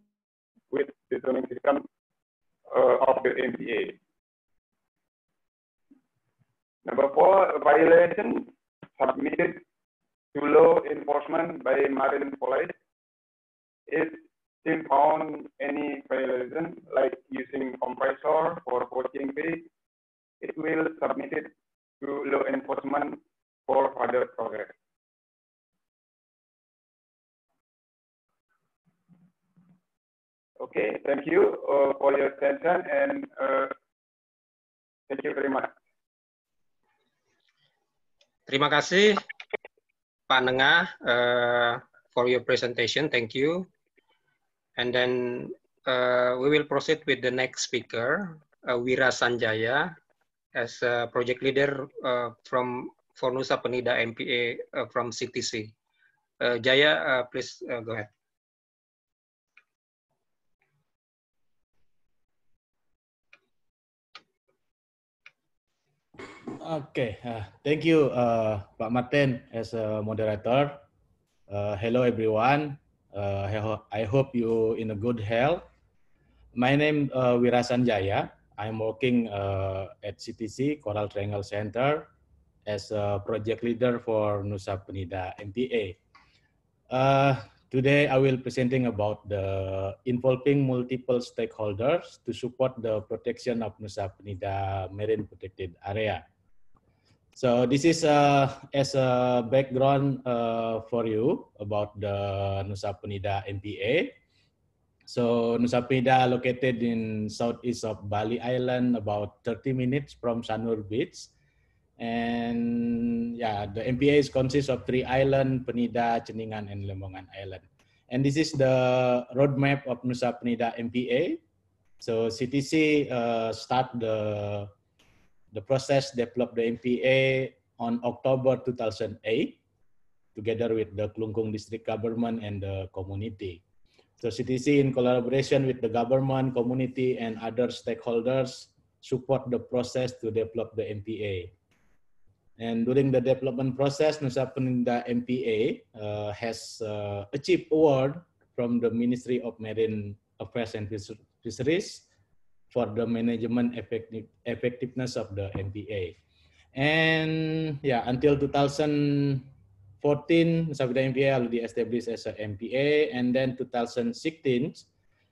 with the zoning system of the MPA. Number 4, violation submitted to law enforcement by Marine Police. If team found any violation, like using compressor for poaching fish, it will submit it to law enforcement for further progress. Okay, thank you for your attention, and thank you very much. Terima kasih Pak Nengah for your presentation. Thank you. And then we will proceed with the next speaker, Wira Sanjaya, as a project leader for Nusa Penida MPA from CTC. Jaya, please go ahead. Okay, thank you, Pak Martin, as a moderator. Hello, everyone. I hope you in a good health. My name Wira Sanjaya. I'm working at CTC, Coral Triangle Center, as a project leader for Nusa Penida MPA. Today, I will presenting about the involving multiple stakeholders to support the protection of Nusa Penida marine protected area. So this is as a background for you about the Nusa Penida MPA. So Nusa Penida located in southeast of Bali Island, about 30 minutes from Sanur Beach. And yeah, the MPA consists of 3 islands, Penida, Ceningan, and Lembongan Island. And this is the roadmap of Nusa Penida MPA. So CTC start the process, develop the MPA on October 2008, together with the Klungkung district government and the community. So CTC, in collaboration with the government, community, and other stakeholders, support the process to develop the MPA. And during the development process, Nusa Penida MPA has achieved award from the Ministry of Marine Affairs and Fisheries for the management effectiveness of the MPA. And yeah, until 2014, Nusa Penida MPA already established as an MPA, and then 2016,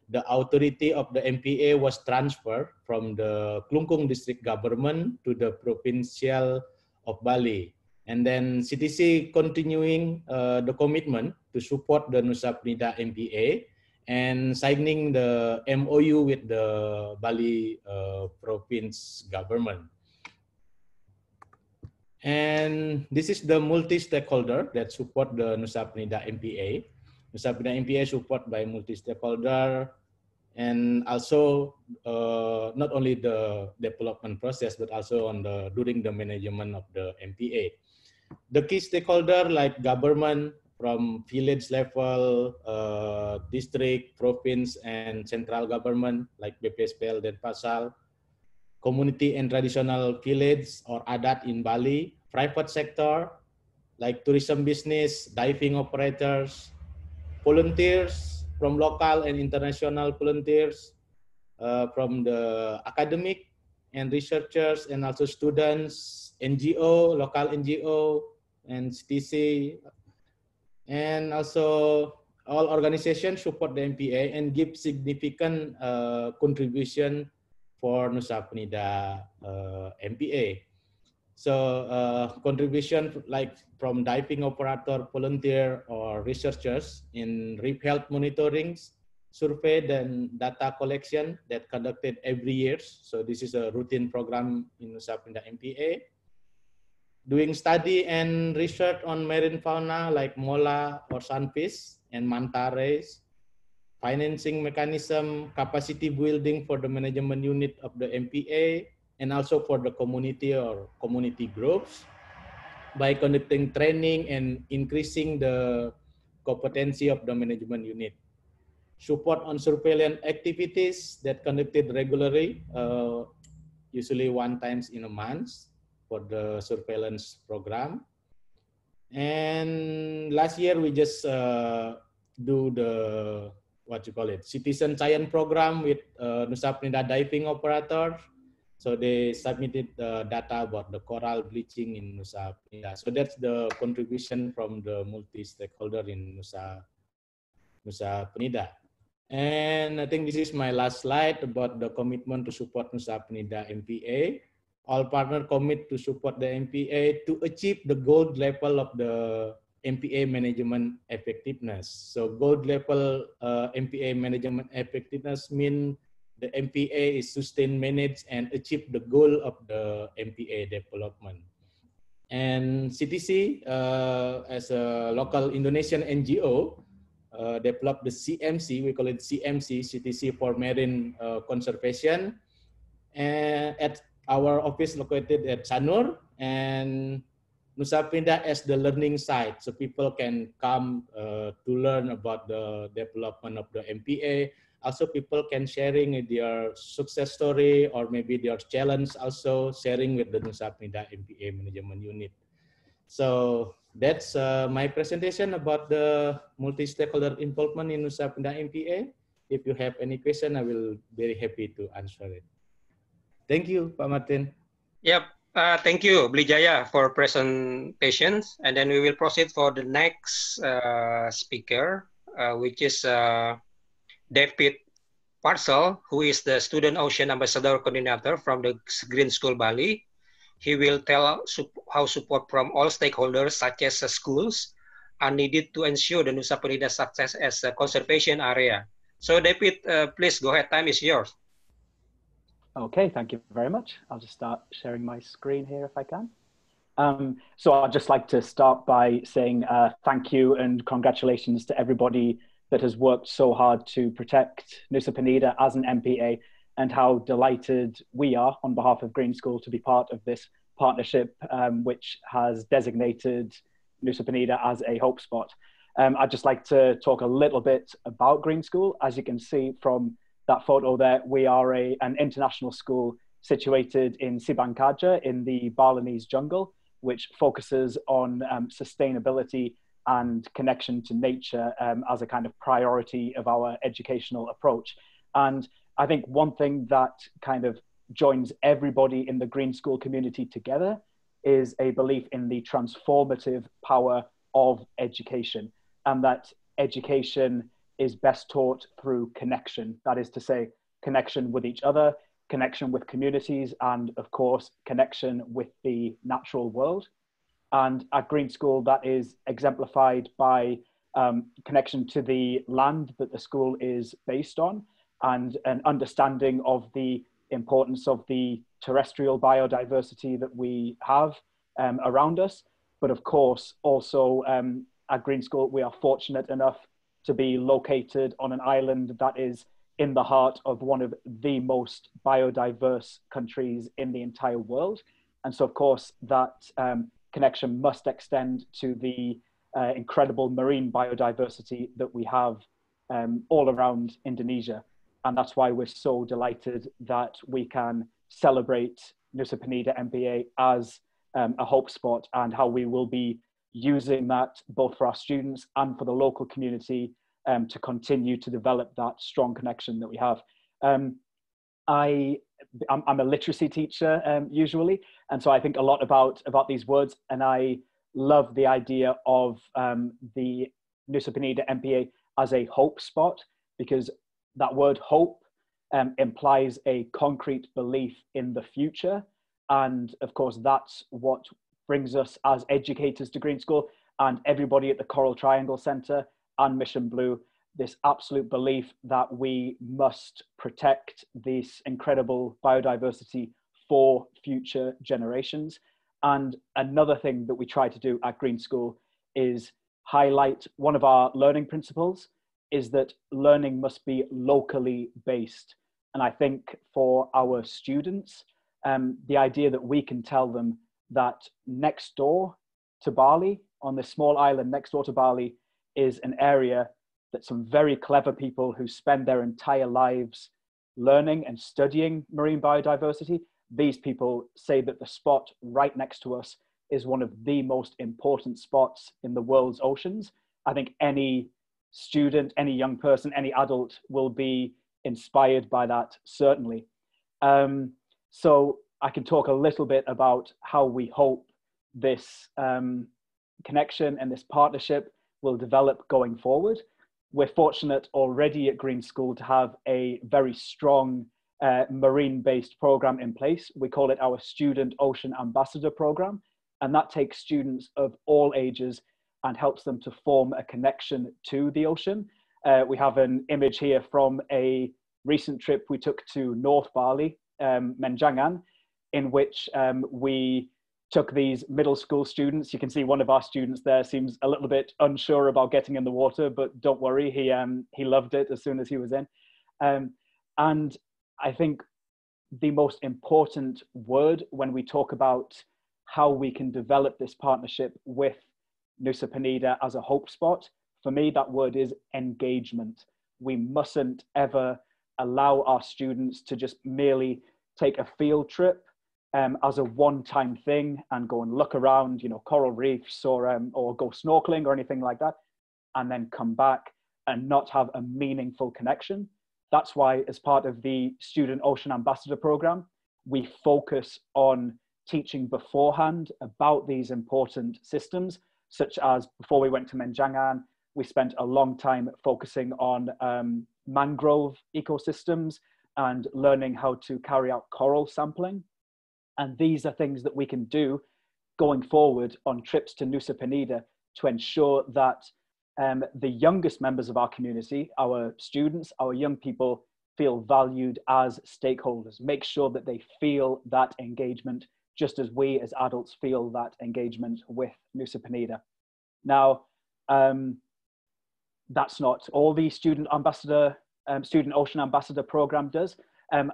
the authority of the MPA was transferred from the Klungkung district government to the provincial of Bali. And then CTC continuing the commitment to support the Nusa Penida MPA and signing the MOU with the Bali province government. And this is the multi-stakeholder that support the Nusa Penida MPA. Nusa Penida MPA support by multi-stakeholder, and also not only the development process, but also on during the management of the MPA. The key stakeholder like government from village level, district, province, and central government like BPSPL dan Pasal, community and traditional village or adat in Bali, private sector like tourism business, diving operators, volunteers from local and international volunteers, from the academic and researchers, and also students, NGO, local NGO, and CTC, and also all organizations support the MPA and give significant contribution for Nusa Penida MPA. So contribution like from diving operator, volunteer, or researchers in reef health monitoring, survey, and data collection that conducted every year. So this is a routine program in Nusa Penida MPA. Doing study and research on marine fauna like mola or sunfish and manta rays. Financing mechanism, capacity building for the management unit of the MPA, and also for the community or community groups by conducting training and increasing the competency of the management unit. Support on surveillance activities that conducted regularly, usually 1 time in a month for the surveillance program. And last year we just do the citizen science program with Nusa Penida diving operator. So they submitted data about the coral bleaching in Nusa Penida. So that's the contribution from the multi-stakeholder in Nusa Penida. And I think this is my last slide about the commitment to support Nusa Penida MPA. All partners commit to support the MPA to achieve the gold level of the MPA management effectiveness. So gold level MPA management effectiveness means the MPA is sustained, managed, and achieve the goal of the MPA development. And CTC, as a local Indonesian NGO, developed the CMC, we call it CMC, CTC for Marine Conservation, and at our office located at Sanur, and Nusa Penida as the learning site, so people can come to learn about the development of the MPA. Also, people can sharing their success story or maybe their challenge, also sharing with the Nusa Penida MPA Management Unit. So that's my presentation about the multi-stakeholder involvement in Nusa Penida MPA. If you have any question, I will be very happy to answer it. Thank you, Pak Martin. Yep. Thank you, Blijaya, for presentations. And then we will proceed for the next speaker, which is David Parcel, who is the Student Ocean Ambassador Coordinator from the Green School Bali. He will tell how support from all stakeholders, such as schools, are needed to ensure the Nusa Penida success as a conservation area. So David, please go ahead, time is yours. Okay, thank you very much. I'll just start sharing my screen here if I can. So I'd just like to start by saying thank you and congratulations to everybody that has worked so hard to protect Nusa Penida as an MPA, and how delighted we are on behalf of Green School to be part of this partnership, which has designated Nusa Penida as a hope spot. I'd just like to talk a little bit about Green School. As you can see from that photo there, we are an international school situated in Sibangkaja in the Balinese jungle, which focuses on sustainability and connection to nature as a kind of priority of our educational approach. And I think one thing that kind of joins everybody in the Green School community together is a belief in the transformative power of education, and that education is best taught through connection. That is to say, connection with each other, connection with communities, and of course, connection with the natural world. And at Green School, that is exemplified by connection to the land that the school is based on, and an understanding of the importance of the terrestrial biodiversity that we have around us. But of course, also at Green School, we are fortunate enough to be located on an island that is in the heart of one of the most biodiverse countries in the entire world. And so, of course, that connection must extend to the incredible marine biodiversity that we have all around Indonesia. And that's why we're so delighted that we can celebrate Nusa Penida MPA as a hope spot, and how we will be using that both for our students and for the local community to continue to develop that strong connection that we have. I'm a literacy teacher usually, and so I think a lot about these words, and I love the idea of the Nusa Penida MPA as a hope spot, because that word hope implies a concrete belief in the future. And of course, that's what brings us as educators to Green School, and everybody at the Coral Triangle Centre and Mission Blue, this absolute belief that we must protect this incredible biodiversity for future generations. And another thing that we try to do at Green School is highlight one of our learning principles, is that learning must be locally based. And I think for our students, the idea that we can tell them that next door to Bali, on this small island next door to Bali, is an area that some very clever people who spend their entire lives learning and studying marine biodiversity, these people say that the spot right next to us is one of the most important spots in the world's oceans. I think any student, any young person, any adult will be inspired by that, certainly. So I can talk a little bit about how we hope this connection and this partnership will develop going forward. We're fortunate already at Green School to have a very strong marine-based program in place. We call it our Student Ocean Ambassador program, and that takes students of all ages and helps them to form a connection to the ocean. We have an image here from a recent trip we took to North Bali, Menjangan, in which we took these middle school students. You can see one of our students there seems a little bit unsure about getting in the water, but don't worry, he loved it as soon as he was in. And I think the most important word when we talk about how we can develop this partnership with Nusa Penida as a hope spot, for me, that word is engagement. We mustn't ever allow our students to just merely take a field trip as a one-time thing and go and look around, you know, coral reefs or go snorkeling or anything like that, and then come back and not have a meaningful connection. That's why, as part of the Student Ocean Ambassador Program, we focus on teaching beforehand about these important systems, such as before we went to Menjangan, we spent a long time focusing on mangrove ecosystems and learning how to carry out coral sampling. And these are things that we can do going forward on trips to Nusa Penida to ensure that the youngest members of our community, our students, our young people, feel valued as stakeholders. Make sure that they feel that engagement just as we as adults feel that engagement with Nusa Penida. Now, that's not all the Student Ocean Ambassador Program does.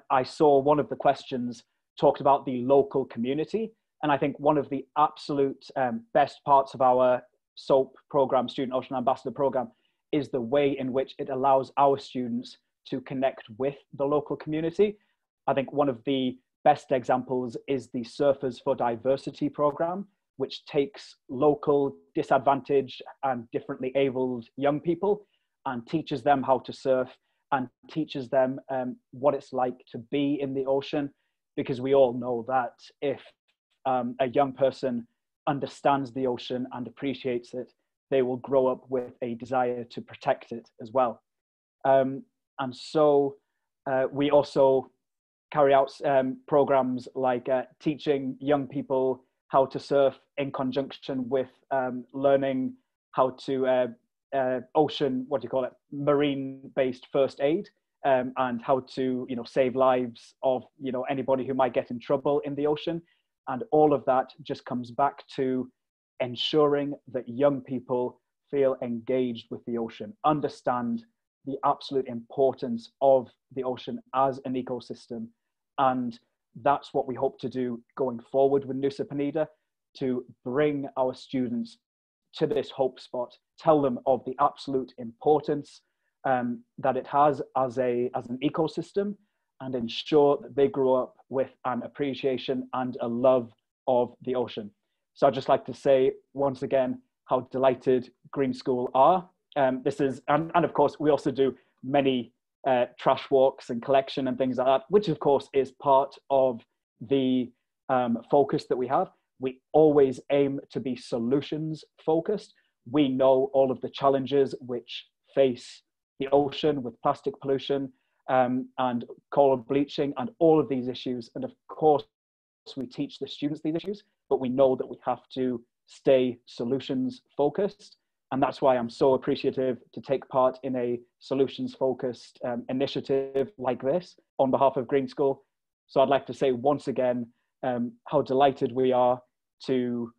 I saw one of the questions talked about the local community. And I think one of the absolute best parts of our SOAP program, Student Ocean Ambassador Program, is the way in which it allows our students to connect with the local community. I think one of the best examples is the Surfers for Diversity program, which takes local disadvantaged and differently abled young people and teaches them how to surf and teaches them what it's like to be in the ocean. Because we all know that if a young person understands the ocean and appreciates it, they will grow up with a desire to protect it as well. And so we also carry out programs like teaching young people how to surf in conjunction with learning how to marine-based first aid. And how to, save lives of, anybody who might get in trouble in the ocean. And all of that just comes back to ensuring that young people feel engaged with the ocean, understand the absolute importance of the ocean as an ecosystem. And that's what we hope to do going forward with Nusa Penida, to bring our students to this hope spot, tell them of the absolute importance that it has as an ecosystem, and ensure that they grow up with an appreciation and a love of the ocean. So I'd just like to say once again how delighted Green School are. And of course we also do many trash walks and collection and things like that, which of course is part of the focus that we have. We always aim to be solutions focused. We know all of the challenges which face the ocean with plastic pollution and coral bleaching and all of these issues. And of course, we teach the students these issues, but we know that we have to stay solutions focused. And that's why I'm so appreciative to take part in a solutions focused initiative like this on behalf of Green School. So I'd like to say once again, how delighted we are to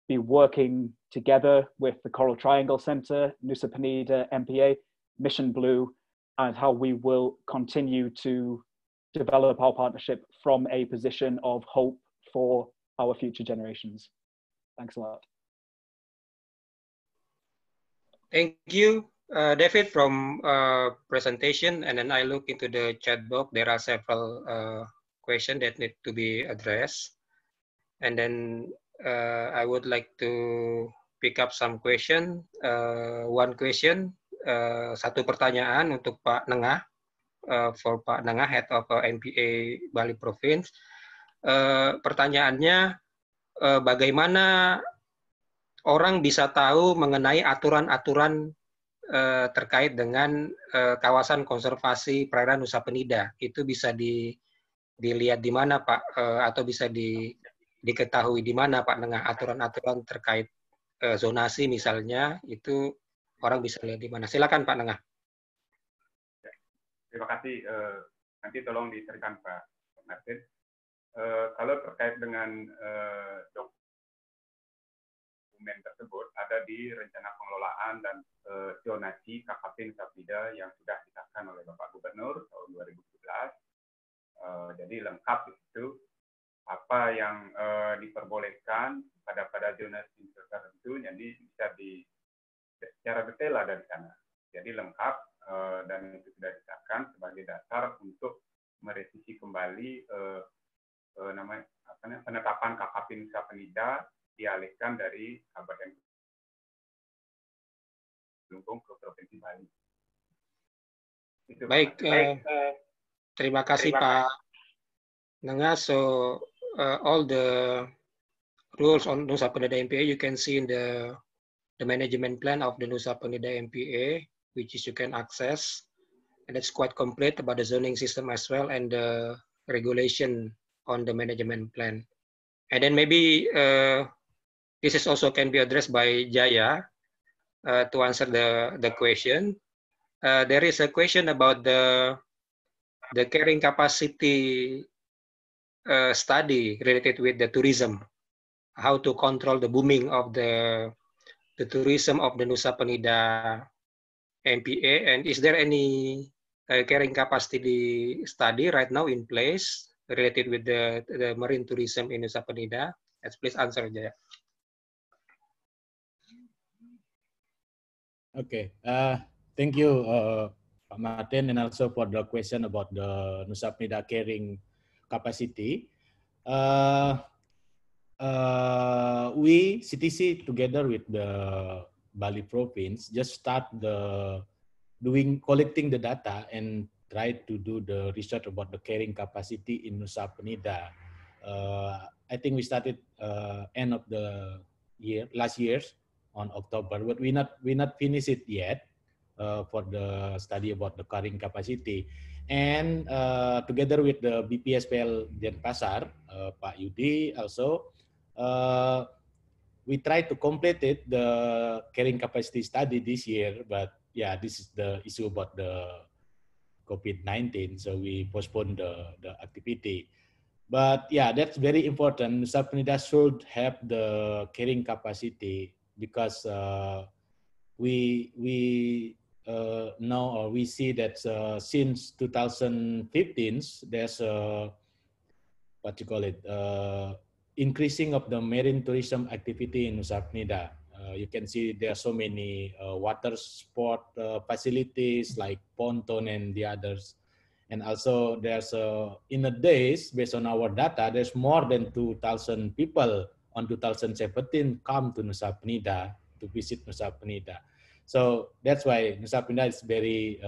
be working together with the Coral Triangle Centre, Nusa Penida MPA, Mission Blue, and how we will continue to develop our partnership from a position of hope for our future generations. Thanks a lot. Thank you, David, from presentation. And then I look into the chat box. There are several questions that need to be addressed. And then I would like to pick up some question. One question, satu pertanyaan untuk Pak Nengah, for Pak Nengah, Head of MPA Bali Province. Pertanyaannya, bagaimana orang bisa tahu mengenai aturan-aturan terkait dengan kawasan konservasi perairan Nusa Penida? Itu bisa dilihat di mana, Pak? Atau bisa diketahui di mana, Pak Nengah, aturan-aturan terkait zonasi misalnya, itu orang bisa lihat di mana? Silakan, Pak Nengah. Terima kasih. Nanti tolong dicarikan Pak Martin. Kalau terkait dengan dokumen tersebut ada di rencana pengelolaan dan zonasi KKP Nusa Penida yang sudah disahkan oleh Bapak Gubernur tahun 2017. Jadi lengkap di situ apa yang diperbolehkan pada zonasi tertentu, jadi bisa secara detail ada di sana. Jadi lengkap dan itu sudah disahkan sebagai dasar untuk merevisi kembali penetapan KKP Nusa Penida dialihkan dari Kabupaten Kelungkung ke Provinsi Bali. Baik, terima kasih Pak Nengah. So all the rules on Nusa Penida MPA you can see in the management plan of the Nusa Penida MPA, which is you can access, and it's quite complete about the zoning system as well and the regulation on the management plan. And then maybe this is also can be addressed by Jaya to answer the question. There is a question about the carrying capacity study related with the tourism, how to control the booming of the tourism of the Nusa Penida MPA, and is there any carrying capacity study right now in place related with the marine tourism in Nusa Penida? Let's please answer, Jaya. Okay, thank you, Pak Martin, and also for the question about the Nusa Penida carrying capacity. We, CTC, together with the Bali province, just start collecting the data and try to do the research about the carrying capacity in Nusa Penida. I think we started end of the last year on October, but we not finished it yet for the study about the carrying capacity. And together with the BPSPL Denpasar, Pak Yudi also, we tried to complete it, the carrying capacity study this year, but yeah, this is the issue about the COVID-19, so we postponed the activity. But yeah, that's very important. Nusa Penida should have the carrying capacity because we know, or we see that since 2015, there's what you call it, increasing of the marine tourism activity in Nusa Penida. You can see there are so many water sport facilities like pontoon and the others. And also there's, in a days, based on our data, there's more than 2,000 people on 2017 come to Nusa Penida to visit Nusa Penida. So that's why Nusa Penida is very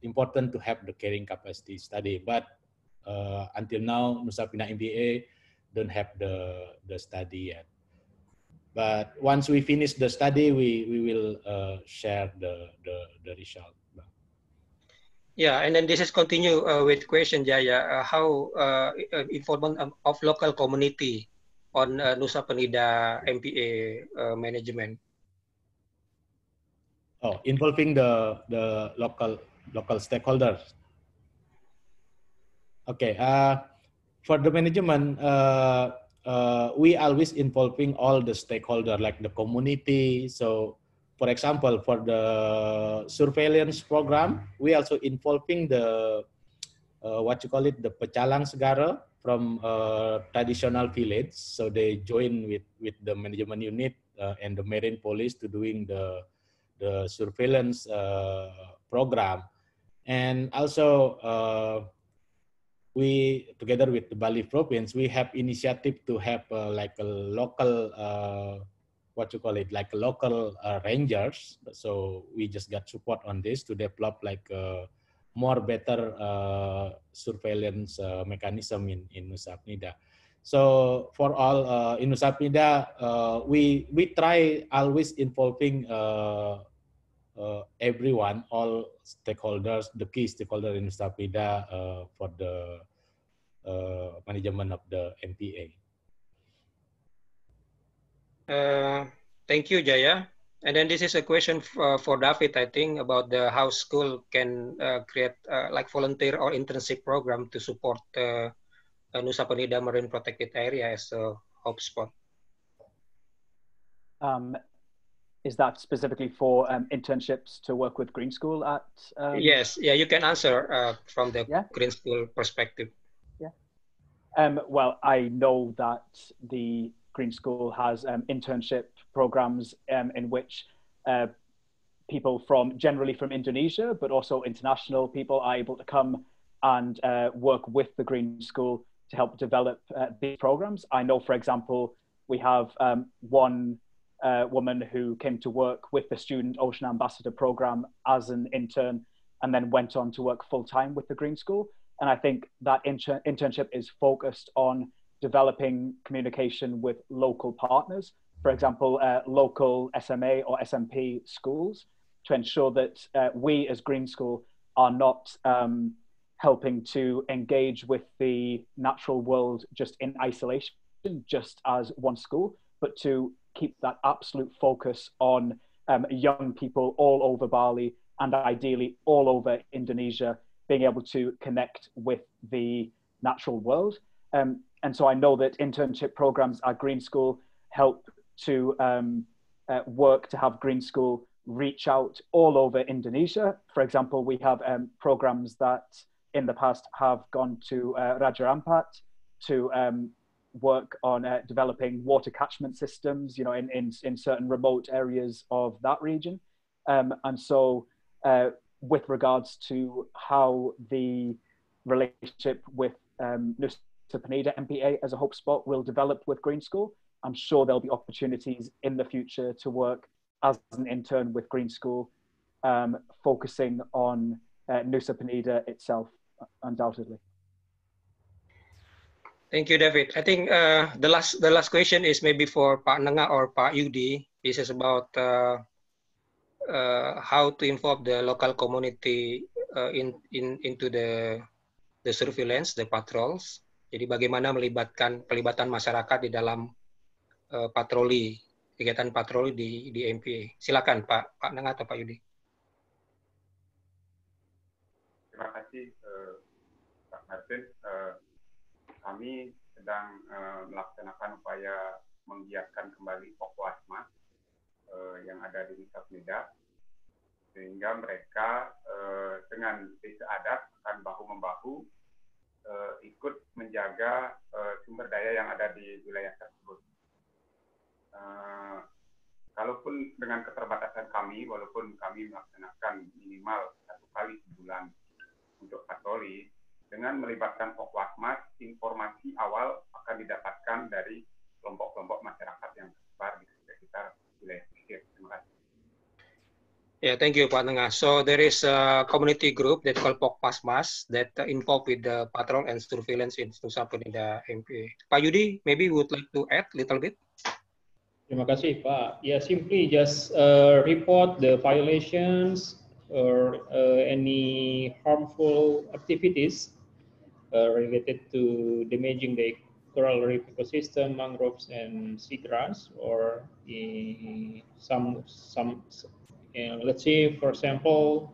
important to have the carrying capacity study. But until now, Nusa Penida MPA don't have the study yet. But once we finish the study, we will share the result. Yeah, and then this is continue with question, Jaya. How involvement of local community on Nusa Penida MPA management? Oh, involving the local stakeholders. Okay, for the management, we always involving all the stakeholders like the community. So, for example, for the surveillance program, we also involving the what you call it, the Pecalang Segara from traditional village. So they join with the management unit and the marine police to doing the surveillance program. And also we, together with the Bali province, we have initiative to have like a local, what you call it, like local rangers. So we just got support on this to develop like more better surveillance mechanism in Nusa Penida. So for all in Nusa Penida, we try always involving everyone, all stakeholders, the key stakeholders in Nusa Penida for the management of the MPA. Thank you, Jaya. And then this is a question for David, I think, about the how school can create like volunteer or internship program to support Nusa Penida Marine Protected Area as a hotspot. Is that specifically for internships to work with Green School at? Yes, yeah, you can answer from the Green School perspective. Yeah. Well, I know that the Green School has internship programs in which people generally from Indonesia, but also international people are able to come and work with the Green School to help develop these programs. I know, for example, we have one woman who came to work with the Student Ocean Ambassador program as an intern and then went on to work full-time with the Green School. And I think that internship is focused on developing communication with local partners, for example, local SMA or SMP schools, to ensure that we as Green School are not helping to engage with the natural world just in isolation, just as one school, but to keep that absolute focus on young people all over Bali and ideally all over Indonesia, being able to connect with the natural world. And so I know that internship programs at Green School help to work to have Green School reach out all over Indonesia. For example, we have programs that in the past have gone to Raja Ampat to work on developing water catchment systems, you know, in certain remote areas of that region. And so with regards to how the relationship with Nusa Penida MPA as a Hope Spot will develop with Green School, I'm sure there'll be opportunities in the future to work as an intern with Green School, focusing on Nusa Penida itself, undoubtedly. Thank you, David. I think the last question is maybe for Pak Nenga or Pak Yudi. This is about how to involve the local community into the surveillance, the patrols. Jadi bagaimana pelibatan masyarakat di dalam patroli, kegiatan patroli di MPA. Silakan Pak Nenga atau Pak Yudi. Terima kasih Pak Martin. Kami sedang melaksanakan upaya menggiatkan kembali Pokwasmas yang ada di Nusa Penida, sehingga mereka dengan desa adat akan bahu-membahu ikut menjaga sumber daya yang ada di wilayah tersebut. Kalaupun dengan keterbatasan kami, walaupun kami melaksanakan minimal 1 kali sebulan untuk patroli, dengan melibatkan Pokwasmas, informasi awal akan didapatkan dari kelompok-kelompok masyarakat yang tersebar di sekitar wilayah pesisir. Terima kasih. Yeah, thank you, Pak Nenga. So there is a community group that called Pokwasmas that involved with the patrol and surveillance in Nusa Penida MPA. Pak Yudi, maybe you would like to add a little bit? Terima kasih, Pak. Yeah, simply just report the violations or any harmful activities related to damaging the coral reef ecosystem, mangroves, and seagrass, or let's say, for example,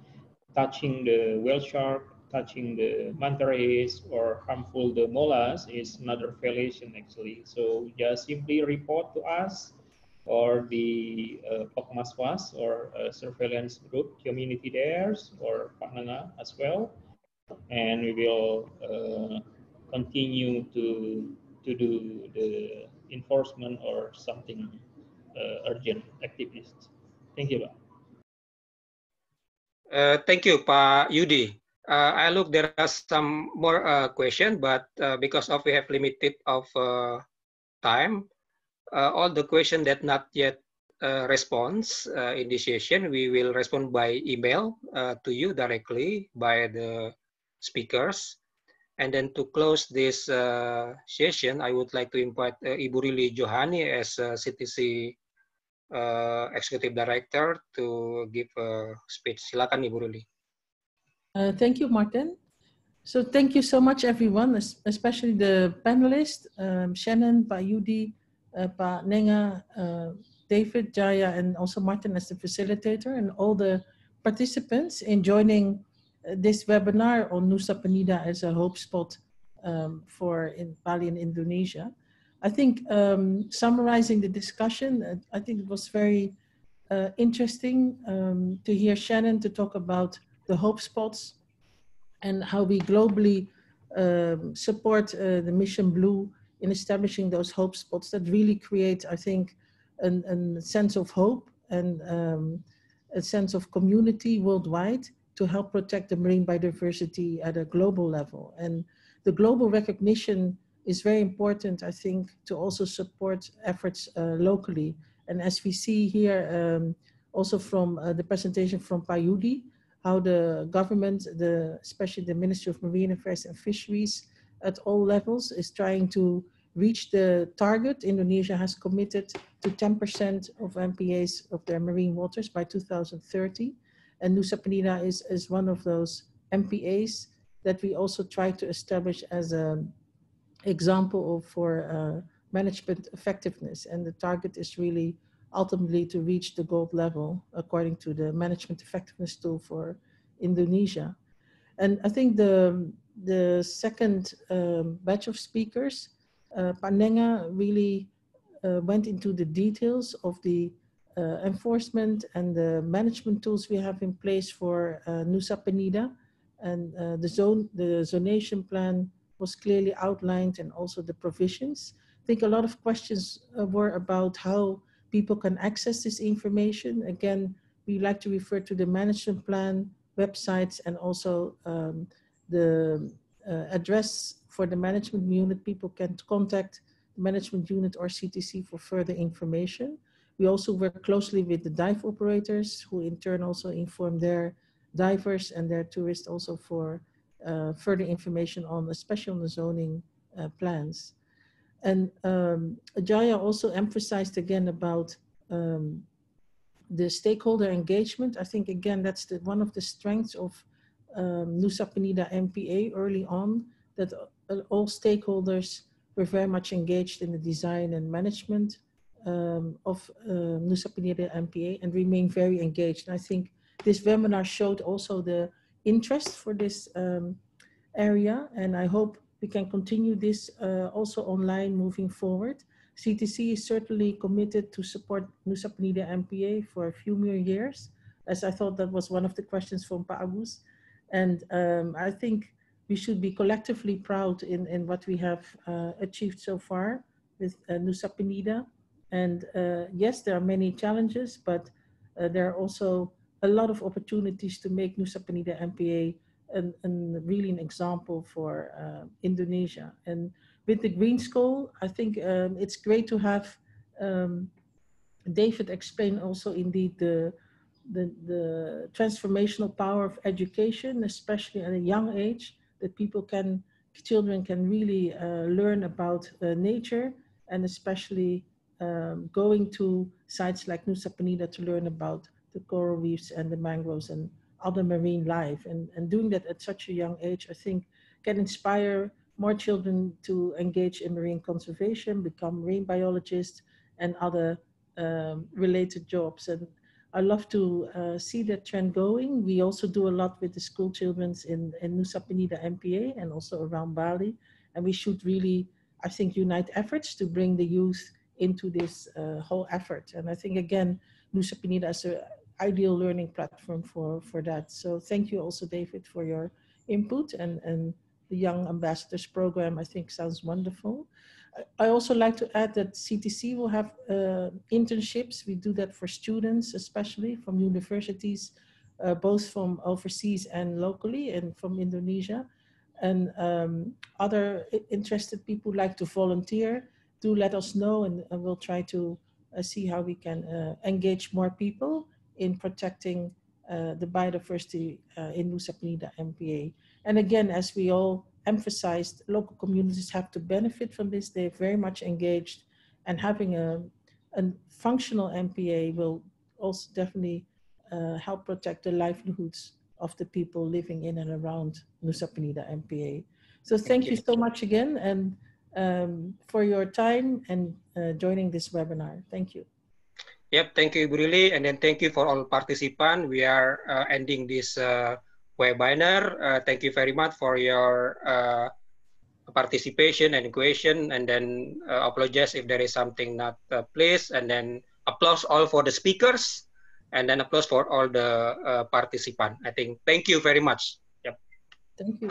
touching the whale shark, touching the manta rays, or harmful the mollusks is another violation actually. So just simply report to us or the Pokmaswas or surveillance group community there, or Pak Nenga as well, and we will continue to do the enforcement or something urgent activities. Thank you, Pak. Thank you, Pak Yudi. I look there are some more questions, but because of we have limited of time, all the questions that not yet response in this session, we will respond by email to you directly by the speakers. And then to close this session, I would like to invite Ibu Rili Johani as CTC Executive Director to give a speech. Silakan Ibu Rili. Thank you, Martin. So thank you so much, everyone, especially the panelists, Shannon, Pak Yudi, Pak Nenga, David, Jaya, and also Martin as the facilitator, and all the participants in joining this webinar on Nusa Penida as a hope spot for in Bali and Indonesia. I think summarizing the discussion, I think it was very interesting to hear Shannon to talk about the hope spots and how we globally support the Mission Blue in establishing those hope spots that really create, I think, a sense of hope and a sense of community worldwide to help protect the marine biodiversity at a global level. And the global recognition is very important, I think, to also support efforts locally. And as we see here, also from the presentation from Payudi, how the government, especially the Ministry of Marine Affairs and Fisheries at all levels is trying to reach the target. Indonesia has committed to 10% of MPAs of their marine waters by 2030. And Nusa Penida is one of those MPAs that we also try to establish as an example for management effectiveness. And the target is really ultimately to reach the gold level according to the management effectiveness tool for Indonesia. And I think the second batch of speakers, Panenga really went into the details of the enforcement and the management tools we have in place for Nusa Penida. And the zonation plan was clearly outlined, and also the provisions. I think a lot of questions were about how people can access this information. Again, we like to refer to the management plan websites and also the address for the management unit. People can contact the management unit or CTC for further information. We also work closely with the dive operators, who in turn also inform their divers and their tourists also for further information on, especially on the zoning plans. And Jaya also emphasized again about the stakeholder engagement. I think again, that's one of the strengths of Nusa Penida MPA early on, that all stakeholders were very much engaged in the design and management of Nusa Penida MPA and remain very engaged. And I think this webinar showed also the interest for this area, and I hope we can continue this also online moving forward. CTC is certainly committed to support Nusa Penida MPA for a few more years, as I thought that was one of the questions from Pa Agus. And I think we should be collectively proud in what we have achieved so far with Nusa Penida. And yes, there are many challenges, but there are also a lot of opportunities to make Nusa Penida MPA really an example for Indonesia. And with the Green School, I think it's great to have David explain also indeed the transformational power of education, especially at a young age, that children can really learn about nature, and especially going to sites like Nusa Penida to learn about the coral reefs and the mangroves and other marine life. And doing that at such a young age, I think can inspire more children to engage in marine conservation, become marine biologists and other related jobs. And I love to see that trend going. We also do a lot with the school children in Nusa Penida MPA and also around Bali. And we should really, I think, unite efforts to bring the youth into this whole effort. And I think, again, Nusa Penida is an ideal learning platform for that. So thank you also, David, for your input, and the Young Ambassadors Program, I think, sounds wonderful. I also like to add that CTC will have internships. We do that for students, especially from universities, both from overseas and locally and from Indonesia. And other interested people who like to volunteer, do let us know, and we'll try to see how we can engage more people in protecting the biodiversity in Nusa Penida MPA. And again, as we all emphasized, local communities have to benefit from this. They're very much engaged, and having a functional MPA will also definitely help protect the livelihoods of the people living in and around Nusa Penida MPA. So thank you so much again, and for your time and joining this webinar. Thank you. Yep, thank you, Ibu Lili, and then thank you for all participants. We are ending this webinar. Thank you very much for your participation and question, and then apologize if there is something not placed, and then applause all for the speakers, and then applause for all the participants. I think, thank you very much. Yep. Thank you.